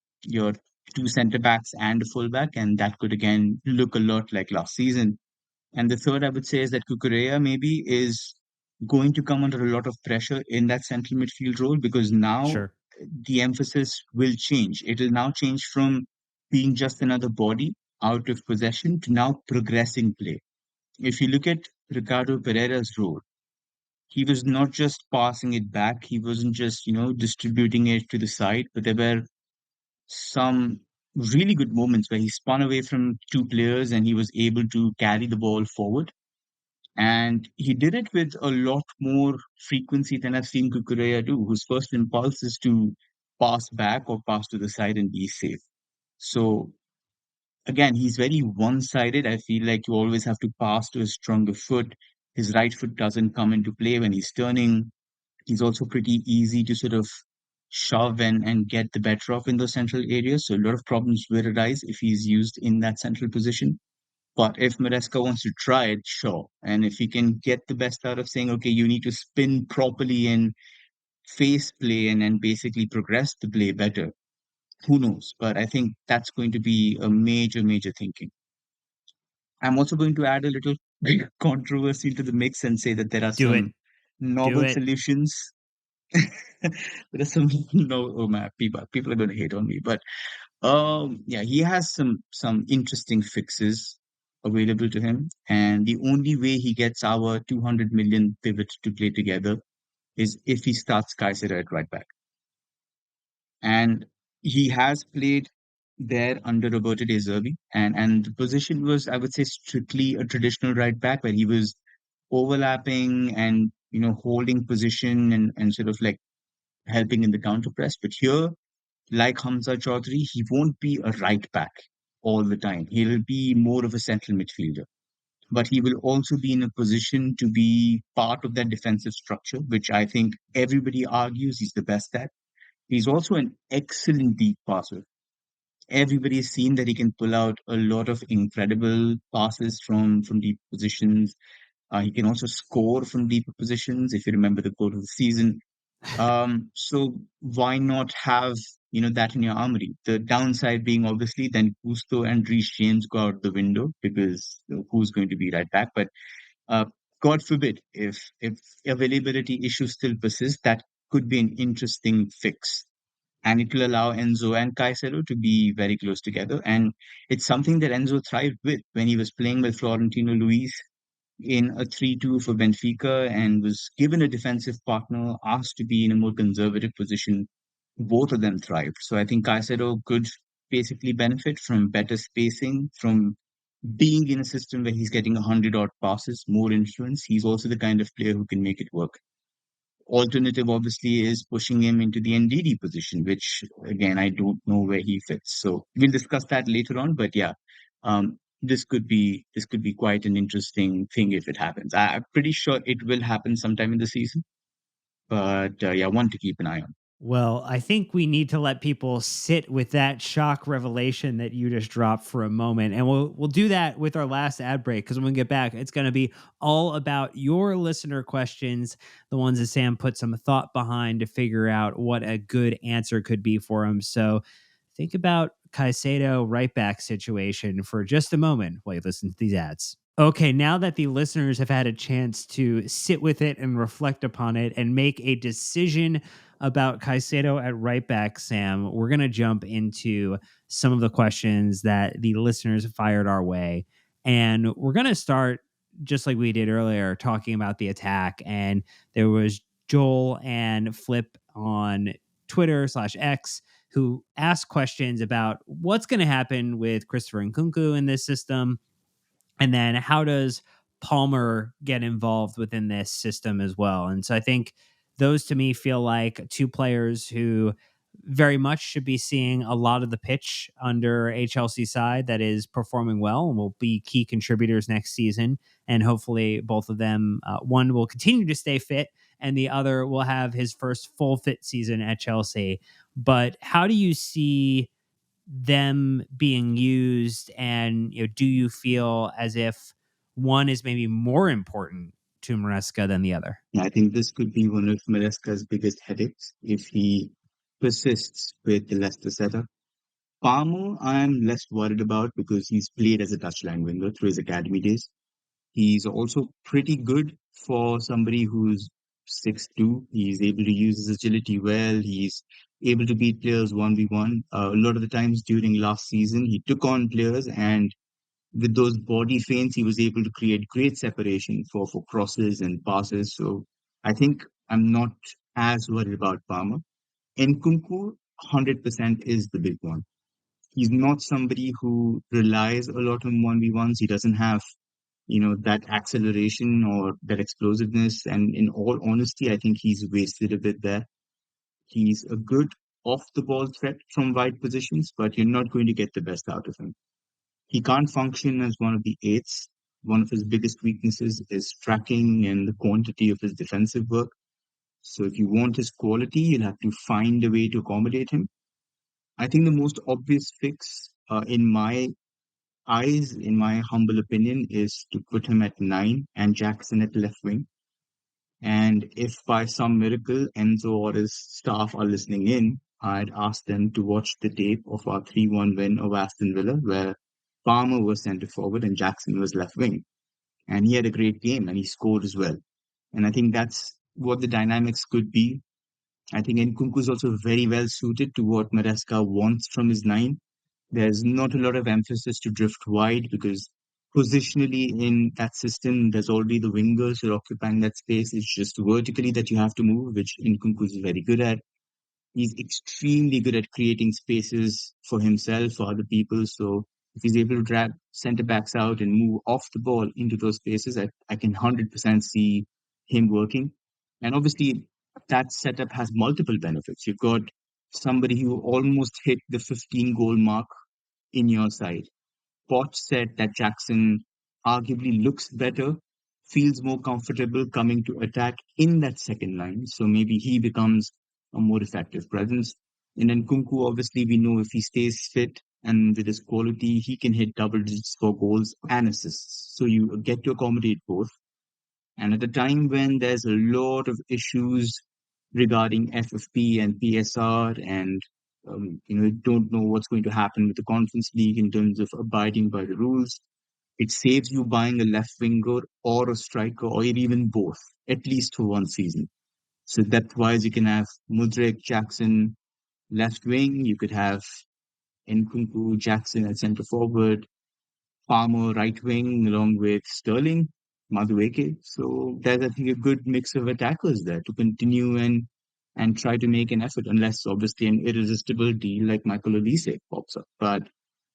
two centre backs and a fullback, and that could again look a lot like last season. And the third I would say is that Kukurea maybe is going to come under a lot of pressure in that central midfield role because now Sure. the emphasis will change. It will now change from being just another body out of possession to now progressing play. If you look at Ricardo Pereira's role, he was not just passing it back, he wasn't just, distributing it to the side, but there were some really good moments where he spun away from two players and he was able to carry the ball forward. And he did it with a lot more frequency than I've seen Kukureya do, whose first impulse is to pass back or pass to the side and be safe. So again, he's very one-sided. I feel like you always have to pass to his stronger foot. His right foot doesn't come into play when he's turning. He's also pretty easy to sort of shove and get the better of in those central areas. So a lot of problems will arise if he's used in that central position. But if Maresca wants to try it, sure. And if he can get the best out of saying, okay, you need to spin properly and face play and basically progress the play better, who knows? But I think that's going to be a major, major thinking. I'm also going to add a little controversy to the mix and say that there are Do it. some Do novel it. solutions. There are some no, oh man, people are going to hate on me, but yeah, he has some interesting fixes available to him, and the only way he gets our 200 million pivot to play together is if he starts Kaiser at right back, and he has played there under Roberto De Zerbi, and the position was, I would say, strictly a traditional right back where he was overlapping and holding position and sort of like helping in the counter press. But here, like Hamza Chaudhry, he won't be a right back all the time. He'll be more of a central midfielder. But he will also be in a position to be part of that defensive structure, which I think everybody argues he's the best at. He's also an excellent deep passer. Everybody's seen that he can pull out a lot of incredible passes from deep positions. He can also score from deeper positions, if you remember the quote of the season. So why not have that in your armory? The downside being obviously then Gusto and Reece James go out the window because who's going to be right back? But uh, God forbid if availability issues still persist, that could be an interesting fix. And it will allow Enzo and Caicedo to be very close together. And it's something that Enzo thrived with when he was playing with Florentino Luis in a 3-2 for Benfica and was given a defensive partner, asked to be in a more conservative position. Both of them thrived. So I think Caicedo could basically benefit from better spacing, from being in a system where he's getting 100 odd passes, more influence. He's also the kind of player who can make it work. Alternative, obviously, is pushing him into the NDD position, which again I don't know where he fits. So we'll discuss that later on. But yeah, this could be quite an interesting thing if it happens. I'm pretty sure it will happen sometime in the season. But yeah, one to keep an eye on. Well, I think we need to let people sit with that shock revelation that you just dropped for a moment, and we'll do that with our last ad break because when we get back, it's going to be all about your listener questions, the ones that Sam put some thought behind to figure out what a good answer could be for him. So think about Caicedo right back situation for just a moment while you listen to these ads. Okay, now that the listeners have had a chance to sit with it and reflect upon it and make a decision about Caicedo at right back, Sam, we're going to jump into some of the questions that the listeners fired our way. And we're going to start just like we did earlier, talking about the attack. And there was Joel and Flip on Twitter/X who asked questions about what's going to happen with Christopher Nkunku in this system. And then how does Palmer get involved within this system as well? And so I think those to me feel like two players who very much should be seeing a lot of the pitch under a Chelsea side that is performing well and will be key contributors next season. And hopefully, both of them, one will continue to stay fit and the other will have his first full fit season at Chelsea. But how do you see them being used, and do you feel as if one is maybe more important to Maresca than the other? I think this could be one of Maresca's biggest headaches if he persists with the Leicester setup. Palmer, I'm less worried about because he's played as a touchline winger through his academy days. He's also pretty good for somebody who's 6'2". He's able to use his agility well. He's able to beat players 1v1. A lot of the times during last season, he took on players, and with those body feints, he was able to create great separation for crosses and passes. So I think I'm not as worried about Palmer. Nkunku, 100% is the big one. He's not somebody who relies a lot on 1v1s. He doesn't have that acceleration or that explosiveness. And in all honesty, I think he's wasted a bit there. He's a good off the ball threat from wide positions, but you're not going to get the best out of him. He can't function as one of the eights. One of his biggest weaknesses is tracking and the quantity of his defensive work. So if you want his quality, you'll have to find a way to accommodate him. I think the most obvious fix, in my eyes, in my humble opinion, is to put him at nine and Jackson at left wing. And if by some miracle Enzo or his staff are listening in, I'd ask them to watch the tape of our 3-1 win of Aston Villa, where Palmer was centre forward and Jackson was left wing. And he had a great game and he scored as well. And I think that's what the dynamics could be. I think Nkunku is also very well suited to what Maresca wants from his nine. There's not a lot of emphasis to drift wide because positionally in that system, there's already the wingers who are occupying that space. It's just vertically that you have to move, which Nkunku is very good at. He's extremely good at creating spaces for himself, for other people. So if he's able to drag centre backs out and move off the ball into those spaces, I can 100% see him working. And obviously, that setup has multiple benefits. You've got somebody who almost hit the 15 goal mark in your side. Poch said that Jackson arguably looks better, feels more comfortable coming to attack in that second line. So maybe he becomes a more effective presence. And then Kunku, obviously, we know if he stays fit and with his quality, he can hit double digits for goals and assists. So you get to accommodate both. And at a time when there's a lot of issues regarding FFP and PSR, and don't know what's going to happen with the Conference League in terms of abiding by the rules, it saves you buying a left winger or a striker or even both, at least for one season. So depth-wise, you can have Mudryk, Jackson, left wing. You could have Nkunku, Jackson at centre forward, Palmer right wing along with Sterling, Madueke. So there's, I think, a good mix of attackers there to continue and try to make an effort, unless obviously an irresistible deal like Michael Olise pops up. But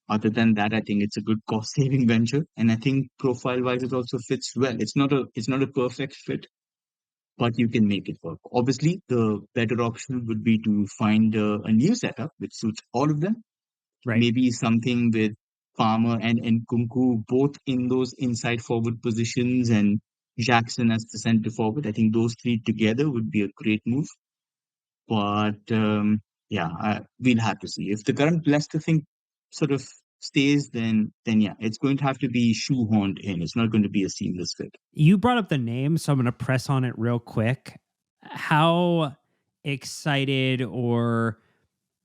other than that, I think it's a good cost saving venture. And I think profile wise it also fits well. It's not a perfect fit, but you can make it work. Obviously, the better option would be to find a new setup which suits all of them. Right. Maybe something with Palmer and Nkunku both in those inside forward positions and Jackson as the centre forward. I think those three together would be a great move. But yeah, we'll have to see. If the current Leicester thing sort of stays, then yeah, it's going to have to be shoehorned in. It's not going to be a seamless fit. You brought up the name, so I'm going to press on it real quick. How excited or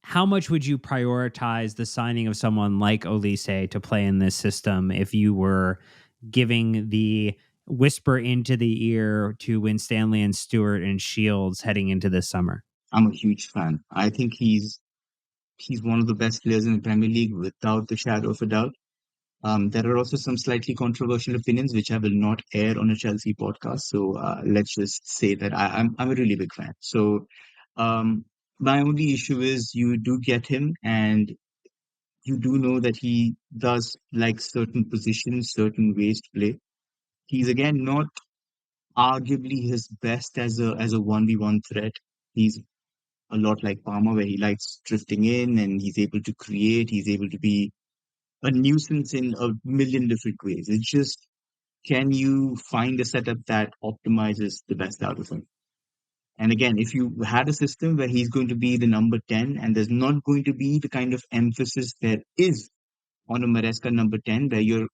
how much would you prioritize the signing of someone like Olise to play in this system if you were giving the whisper into the ear to Winstanley and Stewart and Shields heading into this summer? I'm a huge fan. I think he's one of the best players in the Premier League without the shadow of a doubt. There are also some slightly controversial opinions which I will not air on a Chelsea podcast. So let's just say that I'm a really big fan. So um, my only issue is you do get him, and you do know that he does like certain positions, certain ways to play. He's again not arguably his best as a 1v1 threat. He's a lot like Palmer, where he likes drifting in and he's able to create. He's able to be a nuisance in a million different ways. It's just, can you find a setup that optimizes the best out of him? And again, if you had a system where he's going to be the number 10 and there's not going to be the kind of emphasis there is on a Maresca number 10, where you're,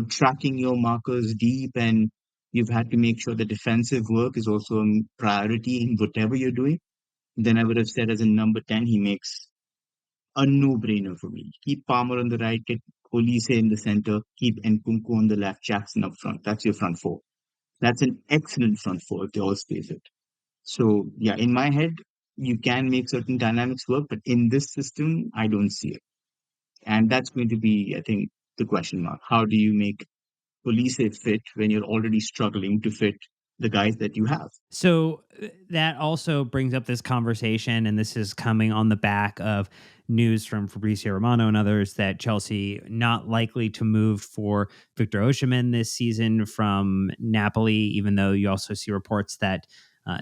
tracking your markers deep and you've had to make sure the defensive work is also a priority in whatever you're doing, then I would have said as a number 10, he makes a no-brainer for me. Keep Palmer on the right, get Olise in the center, keep Nkunku on the left, Jackson up front. That's your front four. That's an excellent front four if they all stay fit. So yeah, in my head, you can make certain dynamics work, but in this system, I don't see it. And that's going to be, I think, the question mark. How do you make Olise fit when you're already struggling to fit the guys that you have. So that also brings up this conversation, and this is coming on the back of news from Fabrizio Romano and others that Chelsea not likely to move for Victor Osimhen this season from Napoli, even though you also see reports that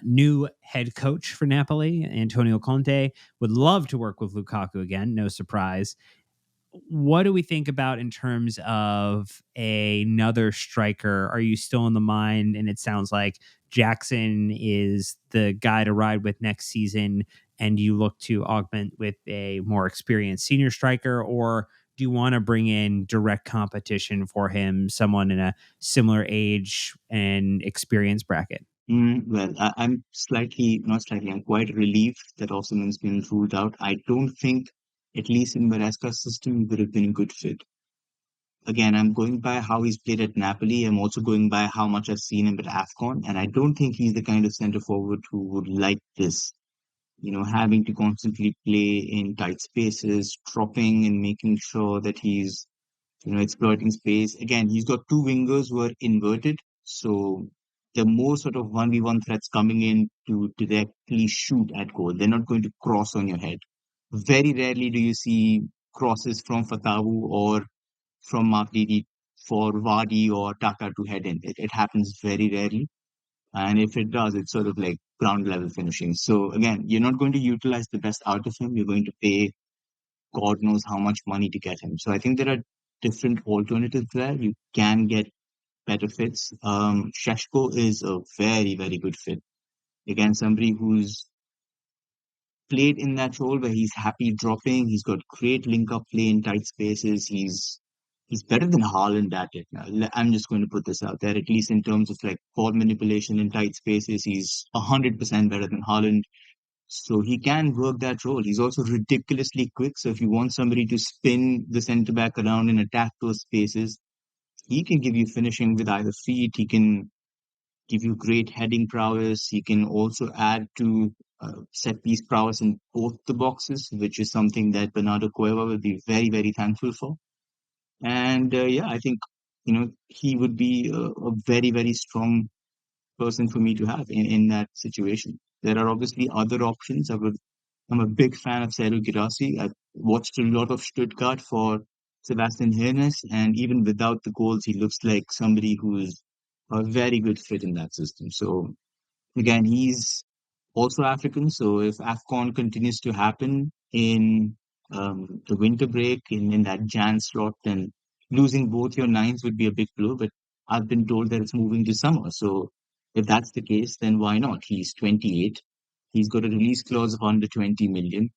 new head coach for Napoli, Antonio Conte, would love to work with Lukaku again. No surprise. What do we think about in terms of another striker? Are you still in the mind? And it sounds like Jackson is the guy to ride with next season, and you look to augment with a more experienced senior striker, or do you want to bring in direct competition for him, someone in a similar age and experience bracket? Well, I'm slightly, not slightly, I'm quite relieved that Osimhen's been ruled out. I don't think, at least in Maresca's system, he would have been a good fit. Again, I'm going by how he's played at Napoli. I'm also going by how much I've seen him at AFCON, and I don't think he's the kind of centre forward who would like this. Having to constantly play in tight spaces, dropping and making sure that he's exploiting space. Again, he's got two wingers who are inverted. So the more sort of 1v1 threats coming in to directly shoot at goal. They're not going to cross on your head. Very rarely do you see crosses from Fatawu or from Mark Didi for Vardy or Taka to head in. It happens very rarely. And if it does, it's sort of like ground level finishing. So again, you're not going to utilize the best out of him. You're going to pay God knows how much money to get him. So I think there are different alternatives there. You can get better fits. Sheshko is a very, very good fit. Again, somebody who's played in that role where he's happy dropping. He's got great link up play in tight spaces. He's better than Haaland at it now. I'm just going to put this out there, at least in terms of like ball manipulation in tight spaces. He's 100% better than Haaland. So he can work that role. He's also ridiculously quick. So if you want somebody to spin the centre back around and attack those spaces, he can give you finishing with either feet. He can give you great heading prowess. He can also add to set piece prowess in both the boxes, which is something that Bernardo Cueva will be very, very thankful for. And yeah, I think he would be a very, very strong person for me to have in that situation. There are obviously other options. I'm a big fan of Sergio Girassi. I've watched a lot of Stuttgart for Sebastian Hoeneß, and even without the goals, he looks like somebody who's a very good fit in that system. So again, he's also African. So if AFCON continues to happen in the winter break in that Jan slot, then losing both your nines would be a big blow. But I've been told that it's moving to summer. So if that's the case, then why not? He's 28. He's got a release clause of under 20 million.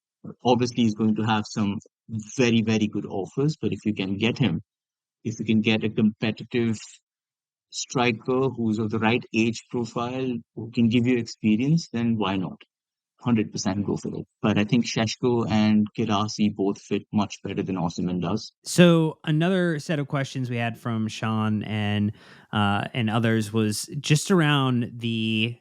Obviously, he's going to have some very, very good offers. But if you can get him, if you can get a competitive striker who's of the right age profile, who can give you experience, then why not? 100% go for it. But I think Sheshko and Kirasi both fit much better than Osimhen does. So another set of questions we had from Sean and others was just around the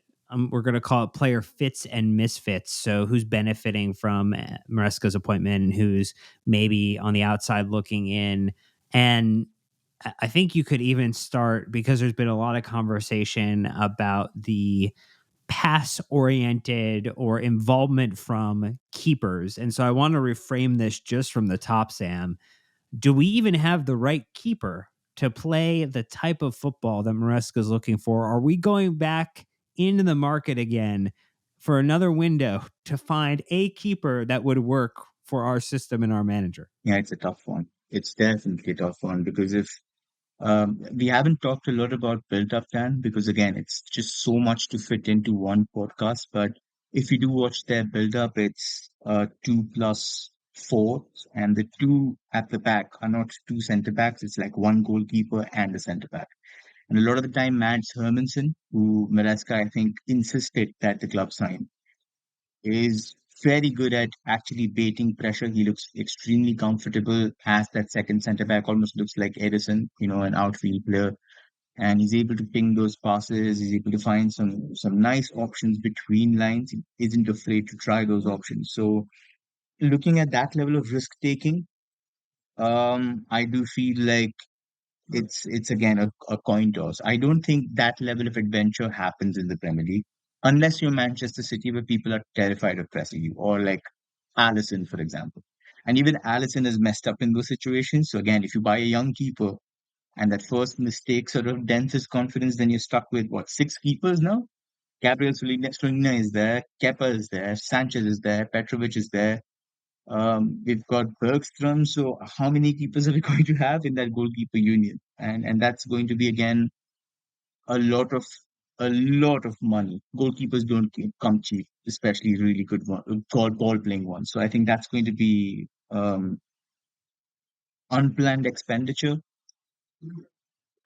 we're going to call it player fits and misfits. So who's benefiting from Maresca's appointment and who's maybe on the outside looking in. And I think you could even start because there's been a lot of conversation about the pass oriented or involvement from keepers. And so I want to reframe this just from the top, Sam. Do we even have the right keeper to play the type of football that Maresca is looking for? Are we going back into the market again for another window to find a keeper that would work for our system and our manager? Yeah, it's a tough one. It's definitely a tough one because if we haven't talked a lot about build-up plan because again, it's just so much to fit into one podcast. But if you do watch their build-up, it's 2+4, and the two at the back are not two centre backs. It's like one goalkeeper and a centre back. And a lot of the time, Mads Hermansen, who Maresca I think insisted that the club sign, is very good at actually baiting pressure. He looks extremely comfortable as that second centre back, almost looks like Edison, an outfield player. And he's able to ping those passes. He's able to find some nice options between lines. He isn't afraid to try those options. So looking at that level of risk taking, I do feel like it's again a coin toss. I don't think that level of adventure happens in the Premier League unless you're Manchester City, where people are terrified of pressing you, or like Allison, for example. And even Allison is messed up in those situations. So again, if you buy a young keeper and that first mistake sort of dents his confidence, then you're stuck with what, six keepers now? Gabriel Solina is there, Kepa is there, Sanchez is there, Petrovic is there. We've got Bergstrom. So how many keepers are we going to have in that goalkeeper union? And that's going to be again a lot of a lot of money. Goalkeepers don't come cheap, especially really good ball playing ones. So I think that's going to be unplanned expenditure.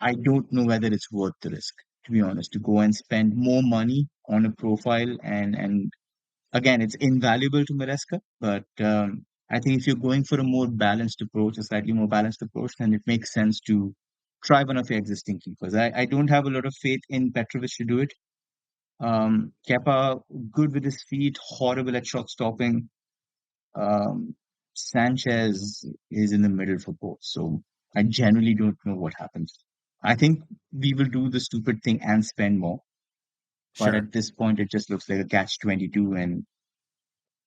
I don't know whether it's worth the risk, to be honest, to go and spend more money on a profile. And again, it's invaluable to Maresca, but I think if you're going for a more balanced approach, a slightly more balanced approach, then it makes sense to try one of your existing keepers. I don't have a lot of faith in Petrovic to do it. Kepa, good with his feet, horrible at shot stopping. Um, Sanchez is in the middle for both. So I generally don't know what happens. I think we will do the stupid thing and spend more. But Sure. at this point, it just looks like a catch 22, and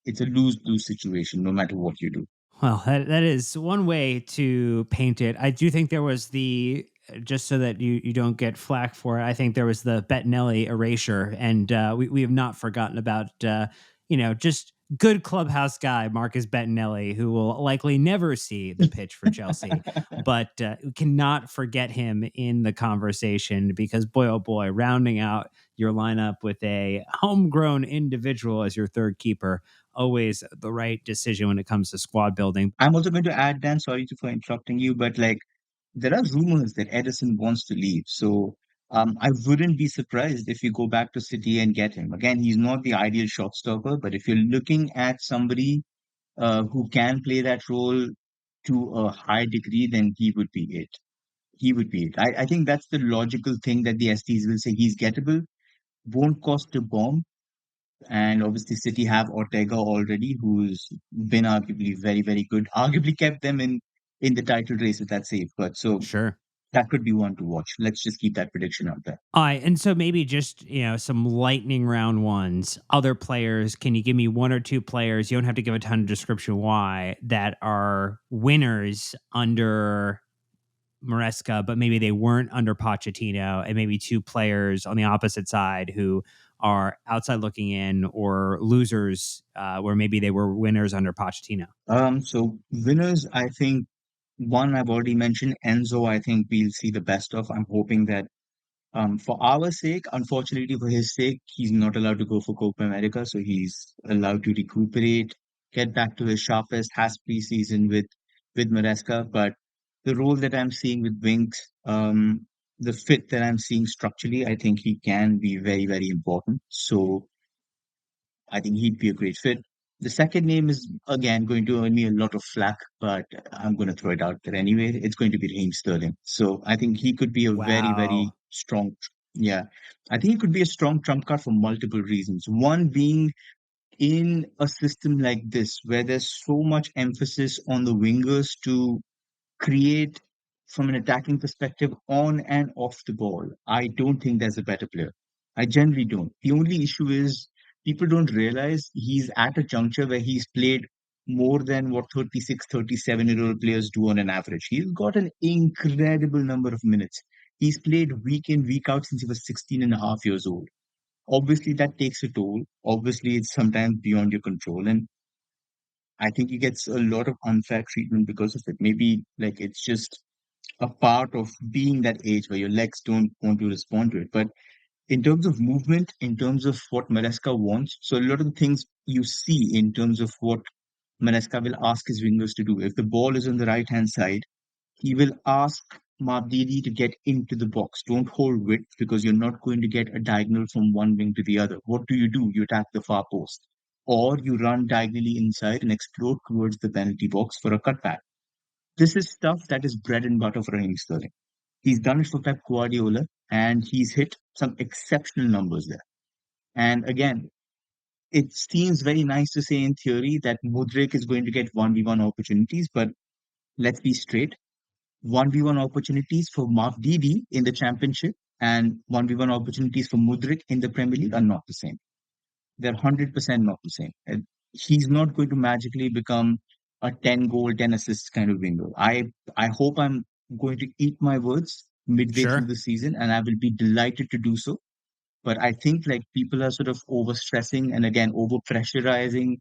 it's a lose lose situation no matter what you do. Well, that is one way to paint it. I do think there was the just so that you don't get flack for it. I think there was the Bettinelli erasure, and we have not forgotten about just good clubhouse guy Marcus Bettinelli, who will likely never see the pitch for Chelsea, but we cannot forget him in the conversation because boy oh boy, rounding out your lineup with a homegrown individual as your third keeper, always the right decision when it comes to squad building. I'm also going to add, Dan, sorry for interrupting you, but like there are rumors that Edison wants to leave. So I wouldn't be surprised if you go back to City and get him. Again, he's not the ideal shot stopper, but if you're looking at somebody who can play that role to a high degree, then he would be it. He would be it. I think that's the logical thing that the STs will say. He's gettable, won't cost a bomb. And obviously, City have Ortega already, who's been arguably very, very good. Arguably kept them in the title race with that save. But so Sure. that could be one to watch. Let's just keep that prediction out there. All right, and so maybe just some lightning round ones. Other players, can you give me one or two players? You don't have to give a ton of description why that are winners under Maresca, but maybe they weren't under Pochettino, and maybe two players on the opposite side who are outside looking in or losers, where maybe they were winners under Pochettino. So winners, I think one I've already mentioned, Enzo. I think we'll see the best of. I'm hoping that for our sake, unfortunately for his sake, he's not allowed to go for Copa America, so he's allowed to recuperate, get back to his sharpest, has preseason with Maresca. But the role that I'm seeing with Winks, the fit that I'm seeing structurally, I think he can be very, very important. So I think he'd be a great fit. The second name is again going to earn me a lot of flack, but I'm going to throw it out there anyway. It's going to be Raheem Sterling. So I think he could be a very, very Wow. strong, yeah, I think he could be a strong trump card for multiple reasons. One being in a system like this, where there's so much emphasis on the wingers to create from an attacking perspective on and off the ball. I don't think there's a better player. I generally don't. The only issue is people don't realize he's at a juncture where he's played more than what 36, 37-year-old players do on an average. He's got an incredible number of minutes. He's played week in, week out since he was 16 and a half years old. Obviously, that takes a toll. Obviously, it's sometimes beyond your control. And I think he gets a lot of unfair treatment because of it. Maybe like it's just a part of being that age where your legs don't want to respond to it. But in terms of movement, in terms of what Maresca wants, so a lot of the things you see in terms of what Maresca will ask his wingers to do. If the ball is on the right hand side, he will ask Mabdidi to get into the box. Don't hold width because you're not going to get a diagonal from one wing to the other. What do? You attack the far post. Or you run diagonally inside and explode towards the penalty box for a cutback. This is stuff that is bread and butter for Raheem Sterling. He's done it for Pep Guardiola, and he's hit some exceptional numbers there. And again, it seems very nice to say in theory that Mudrik is going to get 1v1 opportunities, but let's be straight. 1v1 opportunities for Mark Didi in the championship and 1v1 opportunities for Mudrik in the Premier League are not the same. They're 100% not the same. And he's not going to magically become a 10 goal, 10 assists kind of winger. I hope I'm going to eat my words midway through Sure. the season, and I will be delighted to do so. But I think like people are sort of overstressing and again over pressurizing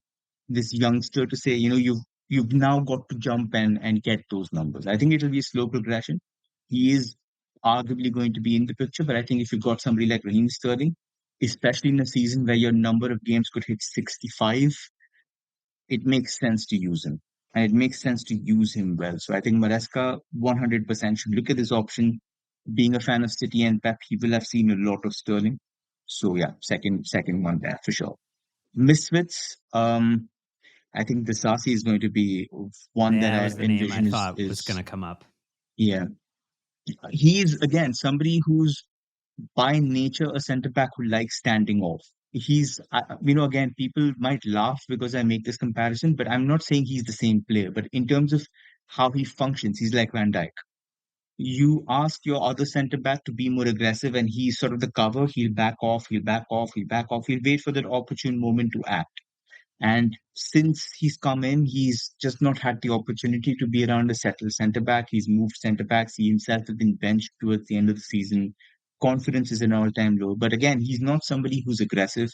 this youngster to say, you've now got to jump and get those numbers. I think it'll be a slow progression. He is arguably going to be in the picture, but I think if you've got somebody like Raheem Sterling, especially in a season where your number of games could hit 65, it makes sense to use him. And it makes sense to use him well. So I think Maresca 100% should look at this option. Being a fan of City and Pep, he will have seen a lot of Sterling. So yeah, second one there for sure. Misfits, I think the Sasi is going to be one that That I was the name I envision thought was going is to come up. yeah. He's again somebody who's by nature a centre back who likes standing off. Again, people might laugh because I make this comparison, but I'm not saying he's the same player. But in terms of how he functions, he's like Van Dijk. You ask your other centre back to be more aggressive, and he's sort of the cover. He'll back off, he'll back off, he'll back off. He'll wait for that opportune moment to act. And since he's come in, he's just not had the opportunity to be around a settled centre back. He's moved centre backs. He himself has been benched towards the end of the season. Confidence is an all-time low. But again, he's not somebody who's aggressive.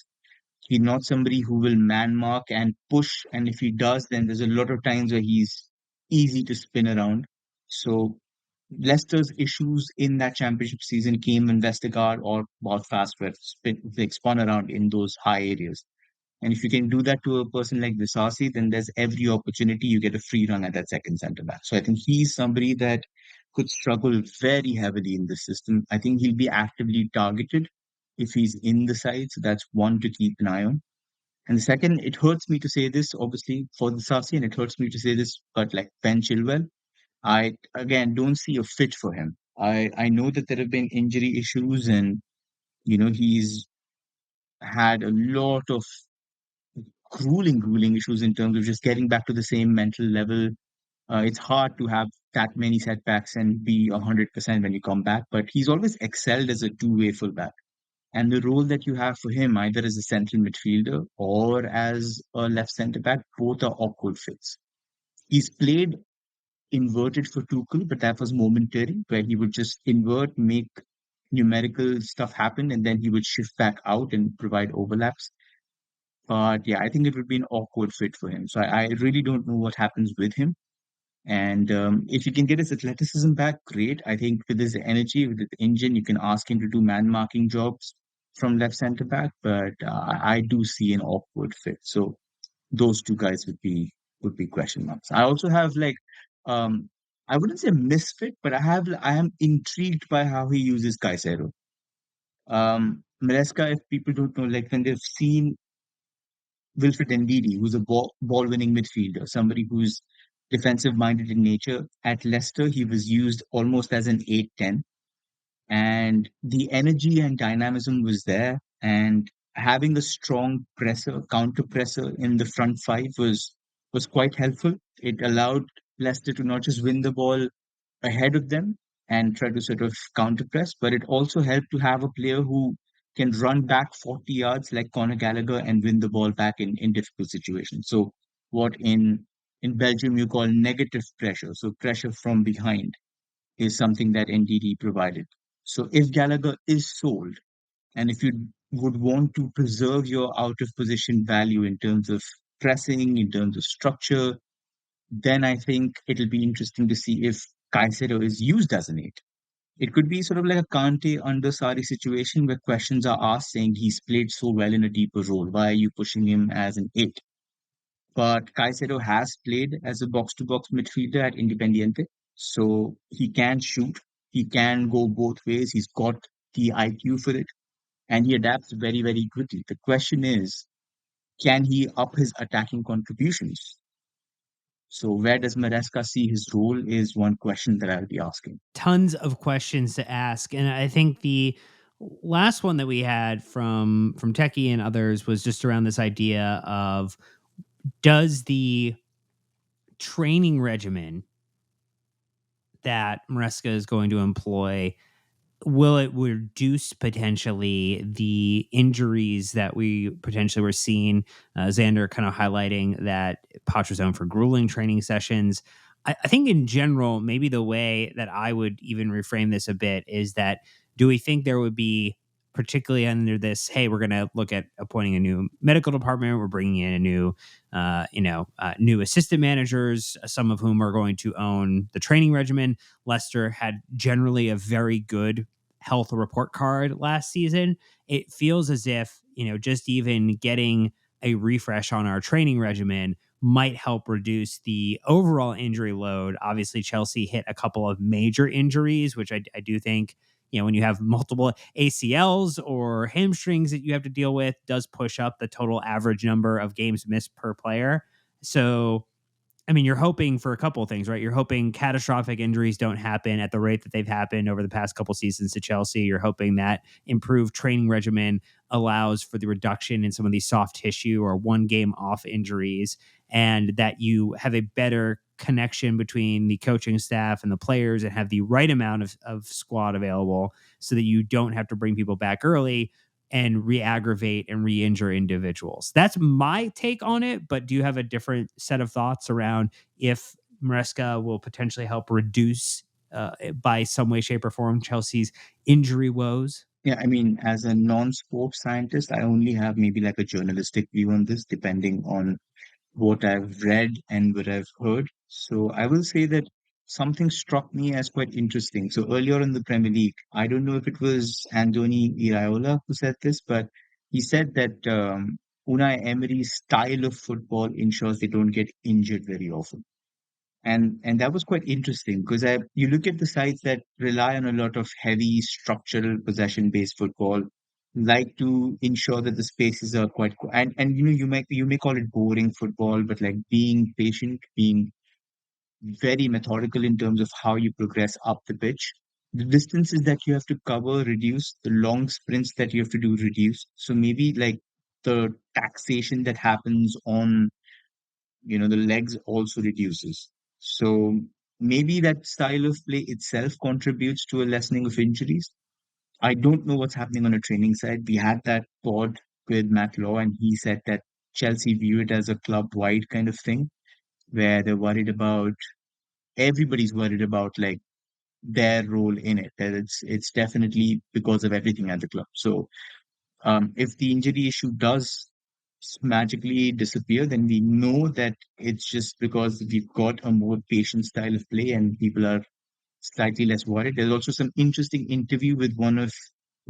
He's not somebody who will man mark and push. And if he does, then there's a lot of times where he's easy to spin around. So Leicester's issues in that championship season came when Vestergaard or Wout Fast were spun around in those high areas. And if you can do that to a person like Visasi, then there's every opportunity you get a free run at that second centre back. So I think he's somebody that could struggle very heavily in this system. I think he'll be actively targeted if he's in the side. So that's one to keep an eye on. And the second, it hurts me to say this, obviously, for the Sasi, and it hurts me to say this, but like Ben Chilwell, I again don't see a fit for him. I know that there have been injury issues and he's had a lot of grueling issues in terms of just getting back to the same mental level. It's hard to have that many setbacks and be 100% when you come back, but he's always excelled as a two-way fullback. And the role that you have for him, either as a central midfielder or as a left centre back, both are awkward fits. He's played inverted for Tuchel, but that was momentary, where he would just invert, make numerical stuff happen, and then he would shift back out and provide overlaps. But yeah, I think it would be an awkward fit for him. So I really don't know what happens with him. And if you can get his athleticism back, great. I think with his energy, with his engine, you can ask him to do man marking jobs from left center back. But I do see an awkward fit. So those two guys would be question marks. I also have like um I wouldn't say misfit, but I am intrigued by how he uses Caicedo. Maresca, if people don't know, like when they've seen Wilfred Ndidi, who's a ball-winning midfielder, somebody who's defensive-minded in nature. At Leicester, he was used almost as an 8-10, and the energy and dynamism was there. And having a strong presser, counter presser in the front five was quite helpful. It allowed Leicester to not just win the ball ahead of them and try to sort of counter press, but it also helped to have a player who can run back 40 yards like Conor Gallagher and win the ball back in difficult situations. So what in Belgium you call negative pressure, so pressure from behind is something that NDD provided. So if Gallagher is sold, and if you would want to preserve your out of position value in terms of pressing, in terms of structure, then I think it'll be interesting to see if Caicedo is used as an eight. It could be sort of like a Kante under Sari situation where questions are asked saying he's played so well in a deeper role. Why are you pushing him as an eight? But Caicedo has played as a box to box midfielder at Independiente. So he can shoot. He can go both ways. He's got the IQ for it. And he adapts very, very quickly. The question is, can he up his attacking contributions? So where does Maresca see his role is one question that I'll be asking. Tons of questions to ask, and I think the last one that we had from Techie and others was just around this idea of, does the training regimen that Maresca is going to employ, will it reduce potentially the injuries that we potentially were seeing? Xander kind of highlighting that Poch was known for grueling training sessions. I think in general, maybe the way that I would even reframe this a bit is that, do we think there would be, particularly under this, hey, we're going to look at appointing a new medical department, we're bringing in a new, new assistant managers, some of whom are going to own the training regimen. Lester had generally a very good health report card last season. It feels as if, just even getting a refresh on our training regimen might help reduce the overall injury load. Obviously, Chelsea hit a couple of major injuries, which I do think, when you have multiple ACLs or hamstrings that you have to deal with, does push up the total average number of games missed per player. So, I mean, you're hoping for a couple of things, right? You're hoping catastrophic injuries don't happen at the rate that they've happened over the past couple seasons to Chelsea. You're hoping that improved training regimen allows for the reduction in some of these soft tissue or one game off injuries, and that you have a better connection between the coaching staff and the players and have the right amount of squad available so that you don't have to bring people back early and re-aggravate and re-injure individuals. That's my take on it. But do you have a different set of thoughts around if Maresca will potentially help reduce, by some way, shape, or form, Chelsea's injury woes? Yeah, I mean, as a non-sports scientist, I only have maybe like a journalistic view on this, depending on what I've read and what I've heard. So I will say that something struck me as quite interesting. So earlier in the Premier League, I don't know if it was Andoni Iraola who said this, but he said that Unai Emery's style of football ensures they don't get injured very often. And that was quite interesting because you look at the sides that rely on a lot of heavy structural possession based football, like to ensure that the spaces are quite and you may call it boring football, but like being patient, being very methodical in terms of how you progress up the pitch. The distances that you have to cover reduce, the long sprints that you have to do reduce. So maybe like the taxation that happens on the legs also reduces. So maybe that style of play itself contributes to a lessening of injuries. I don't know what's happening on a training side. We had that pod with Matt Law, and he said that Chelsea view it as a club wide kind of thing, where they're worried about everybody's worried about like their role in it. That it's definitely because of everything at the club. So if the injury issue does magically disappear, then we know that it's just because we've got a more patient style of play and people are slightly less worried. There's also some interesting interview with one of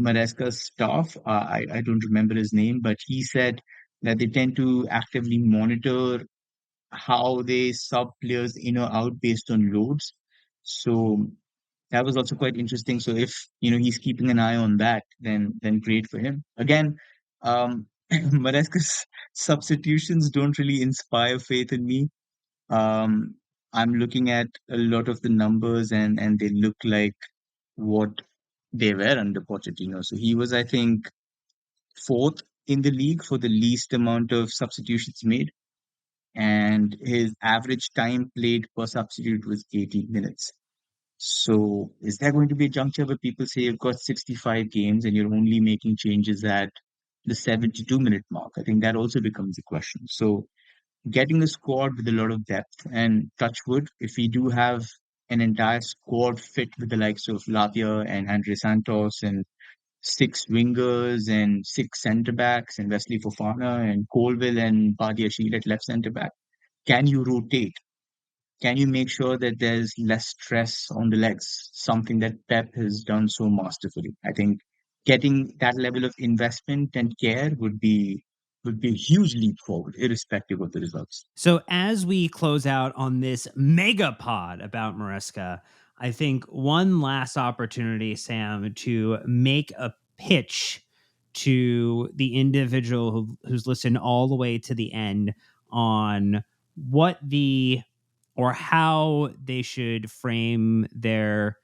Maresca's staff. I don't remember his name, but he said that they tend to actively monitor how they sub players in or out based on loads. So that was also quite interesting. So if he's keeping an eye on that, then great for him. Again, Maresca's substitutions don't really inspire faith in me. Um, I'm looking at a lot of the numbers and they look like what they were under Pochettino. So he was, I think, fourth in the league for the least amount of substitutions made, and his average time played per substitute was 18 minutes. So is there going to be a juncture where people say you've got 65 games and you're only making changes at the 72-minute mark? I think that also becomes a question. So getting a squad with a lot of depth and touch wood, if we do have an entire squad fit with the likes of Lavia and Andre Santos and six wingers and six centre backs and Wesley Fofana and Colville and Badiashile at left centre back, can you rotate? Can you make sure that there's less stress on the legs? Something that Pep has done so masterfully. I think getting that level of investment and care would be a huge leap forward, irrespective of the results. So as we close out on this mega pod about Maresca, I think one last opportunity, Sam, to make a pitch to the individual who's listened all the way to the end on what the or how they should frame their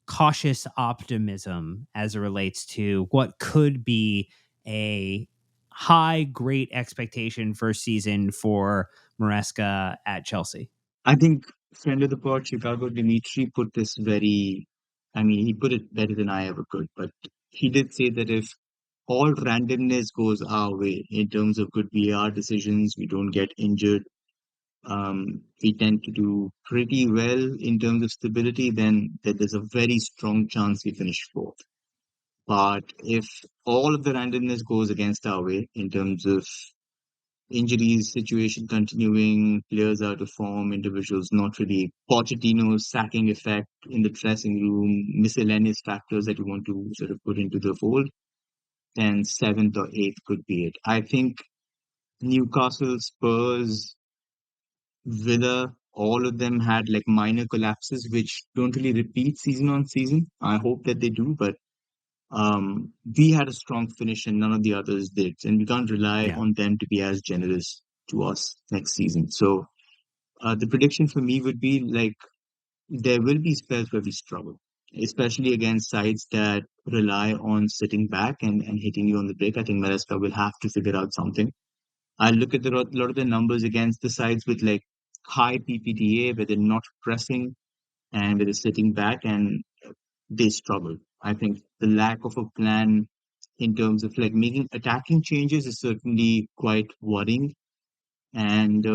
cautious optimism as it relates to what could be a high, great expectation first season for Maresca at Chelsea. I think Friend of the pod, Chicago Dimitri, put this very, I mean, he put it better than I ever could, but he did say that if all randomness goes our way in terms of good VAR decisions, we don't get injured, we tend to do pretty well in terms of stability, then there's a very strong chance we finish fourth. But if all of the randomness goes against our way in terms of injuries situation continuing, players out of form, individuals not really, Pochettino's sacking effect in the dressing room, miscellaneous factors that you want to sort of put into the fold, then seventh or eighth could be it. I think Newcastle, Spurs, Villa, all of them had like minor collapses, which don't really repeat season on season. I hope that they do, but we had a strong finish and none of the others did, and we can't rely Yeah. on them to be as generous to us next season. So the prediction for me would be like there will be spells where we struggle, especially against sides that rely on sitting back and hitting you on the break. I think Maresca will have to figure out something. I look at lot of the numbers against the sides with like high PPDA where they're not pressing and where they're sitting back and they struggle. I think the lack of a plan in terms of like making attacking changes is certainly quite worrying. And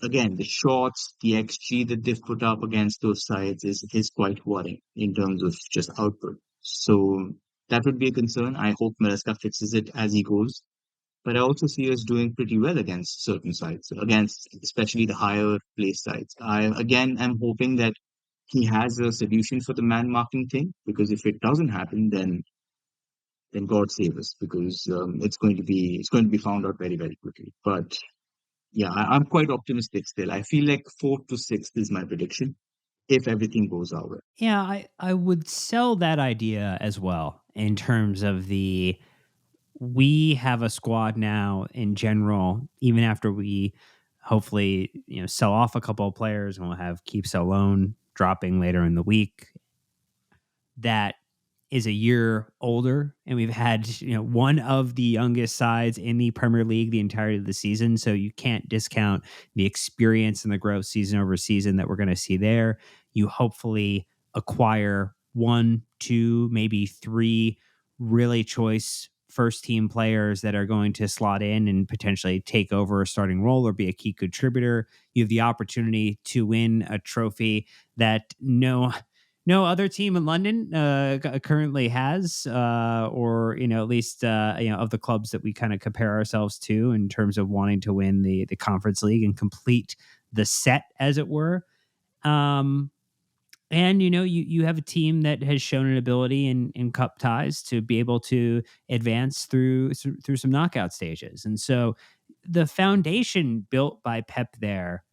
again, the shots, the XG that they've put up against those sides is quite worrying in terms of just output. So that would be a concern. I hope Maresca fixes it as he goes. But I also see us doing pretty well against certain sides, against especially the higher place sides. I again am hoping that he has a solution for the man marking thing, because if it doesn't happen, then God save us, because it's going to be found out very, very quickly. But yeah, I'm quite optimistic still. I feel like fourth to sixth is my prediction if everything goes our way. Yeah, I would sell that idea as well in terms of the we have a squad now in general, even after we hopefully, sell off a couple of players and we'll have keep sell loan dropping later in the week that is a year older, and we've had one of the youngest sides in the Premier League the entirety of the season. So you can't discount the experience and the growth season over season that we're going to see there. You hopefully acquire one, two, maybe three really choice first team players that are going to slot in and potentially take over a starting role or be a key contributor. You have the opportunity to win a trophy that no other team in London currently has, or at least of the clubs that we kind of compare ourselves to in terms of wanting to win the Conference League and complete the set, as it were. Um, and you have a team that has shown an ability in cup ties to be able to advance through some knockout stages, and so the foundation built by Pep there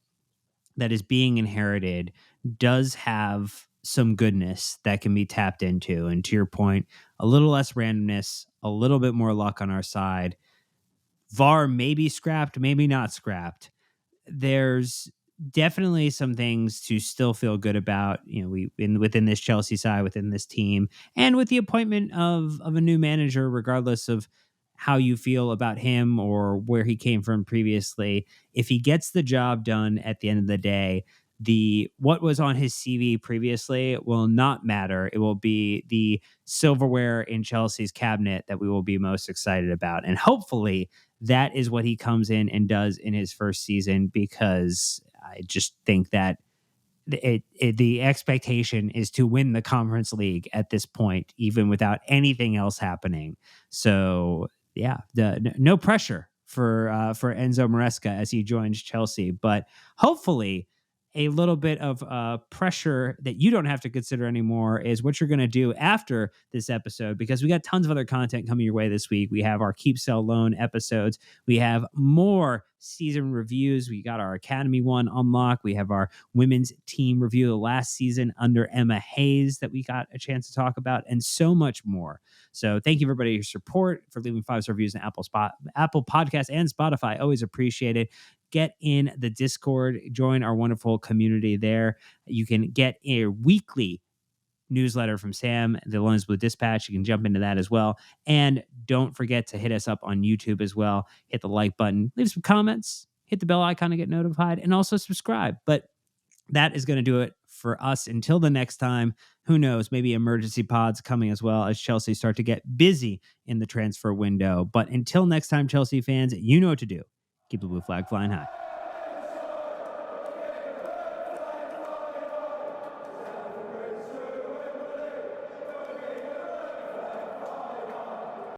that is being inherited does have some goodness that can be tapped into. And to your point, a little less randomness, a little bit more luck on our side. VAR may be scrapped, maybe not scrapped. There's definitely some things to still feel good about. Within this Chelsea side, within this team, and with the appointment of a new manager, regardless of how you feel about him or where he came from previously. If he gets the job done at the end of the day, the what was on his CV previously will not matter. It will be the silverware in Chelsea's cabinet that we will be most excited about. And hopefully that is what he comes in and does in his first season, because I just think that the expectation is to win the Conference League at this point, even without anything else happening. So yeah, no pressure for Enzo Maresca as he joins Chelsea, but hopefully a little bit of pressure that you don't have to consider anymore is what you're going to do after this episode, because we got tons of other content coming your way this week. We have our Keep Sell Loan episodes. We have more season reviews. We got our Academy one unlocked. We have our women's team review of the last season under Emma Hayes that we got a chance to talk about, and so much more. So thank you everybody for your support, for leaving 5-star reviews in Apple Podcasts and Spotify. Always appreciate it. Get in the Discord, join our wonderful community there. You can get a weekly newsletter from Sam, the London Blue Dispatch. You can jump into that as well. And don't forget to hit us up on YouTube as well. Hit the like button, leave some comments, hit the bell icon to get notified, and also subscribe. But that is going to do it for us until the next time. Who knows? Maybe emergency pods coming as well as Chelsea start to get busy in the transfer window. But until next time, Chelsea fans, you know what to do. Keep the blue flag flying high.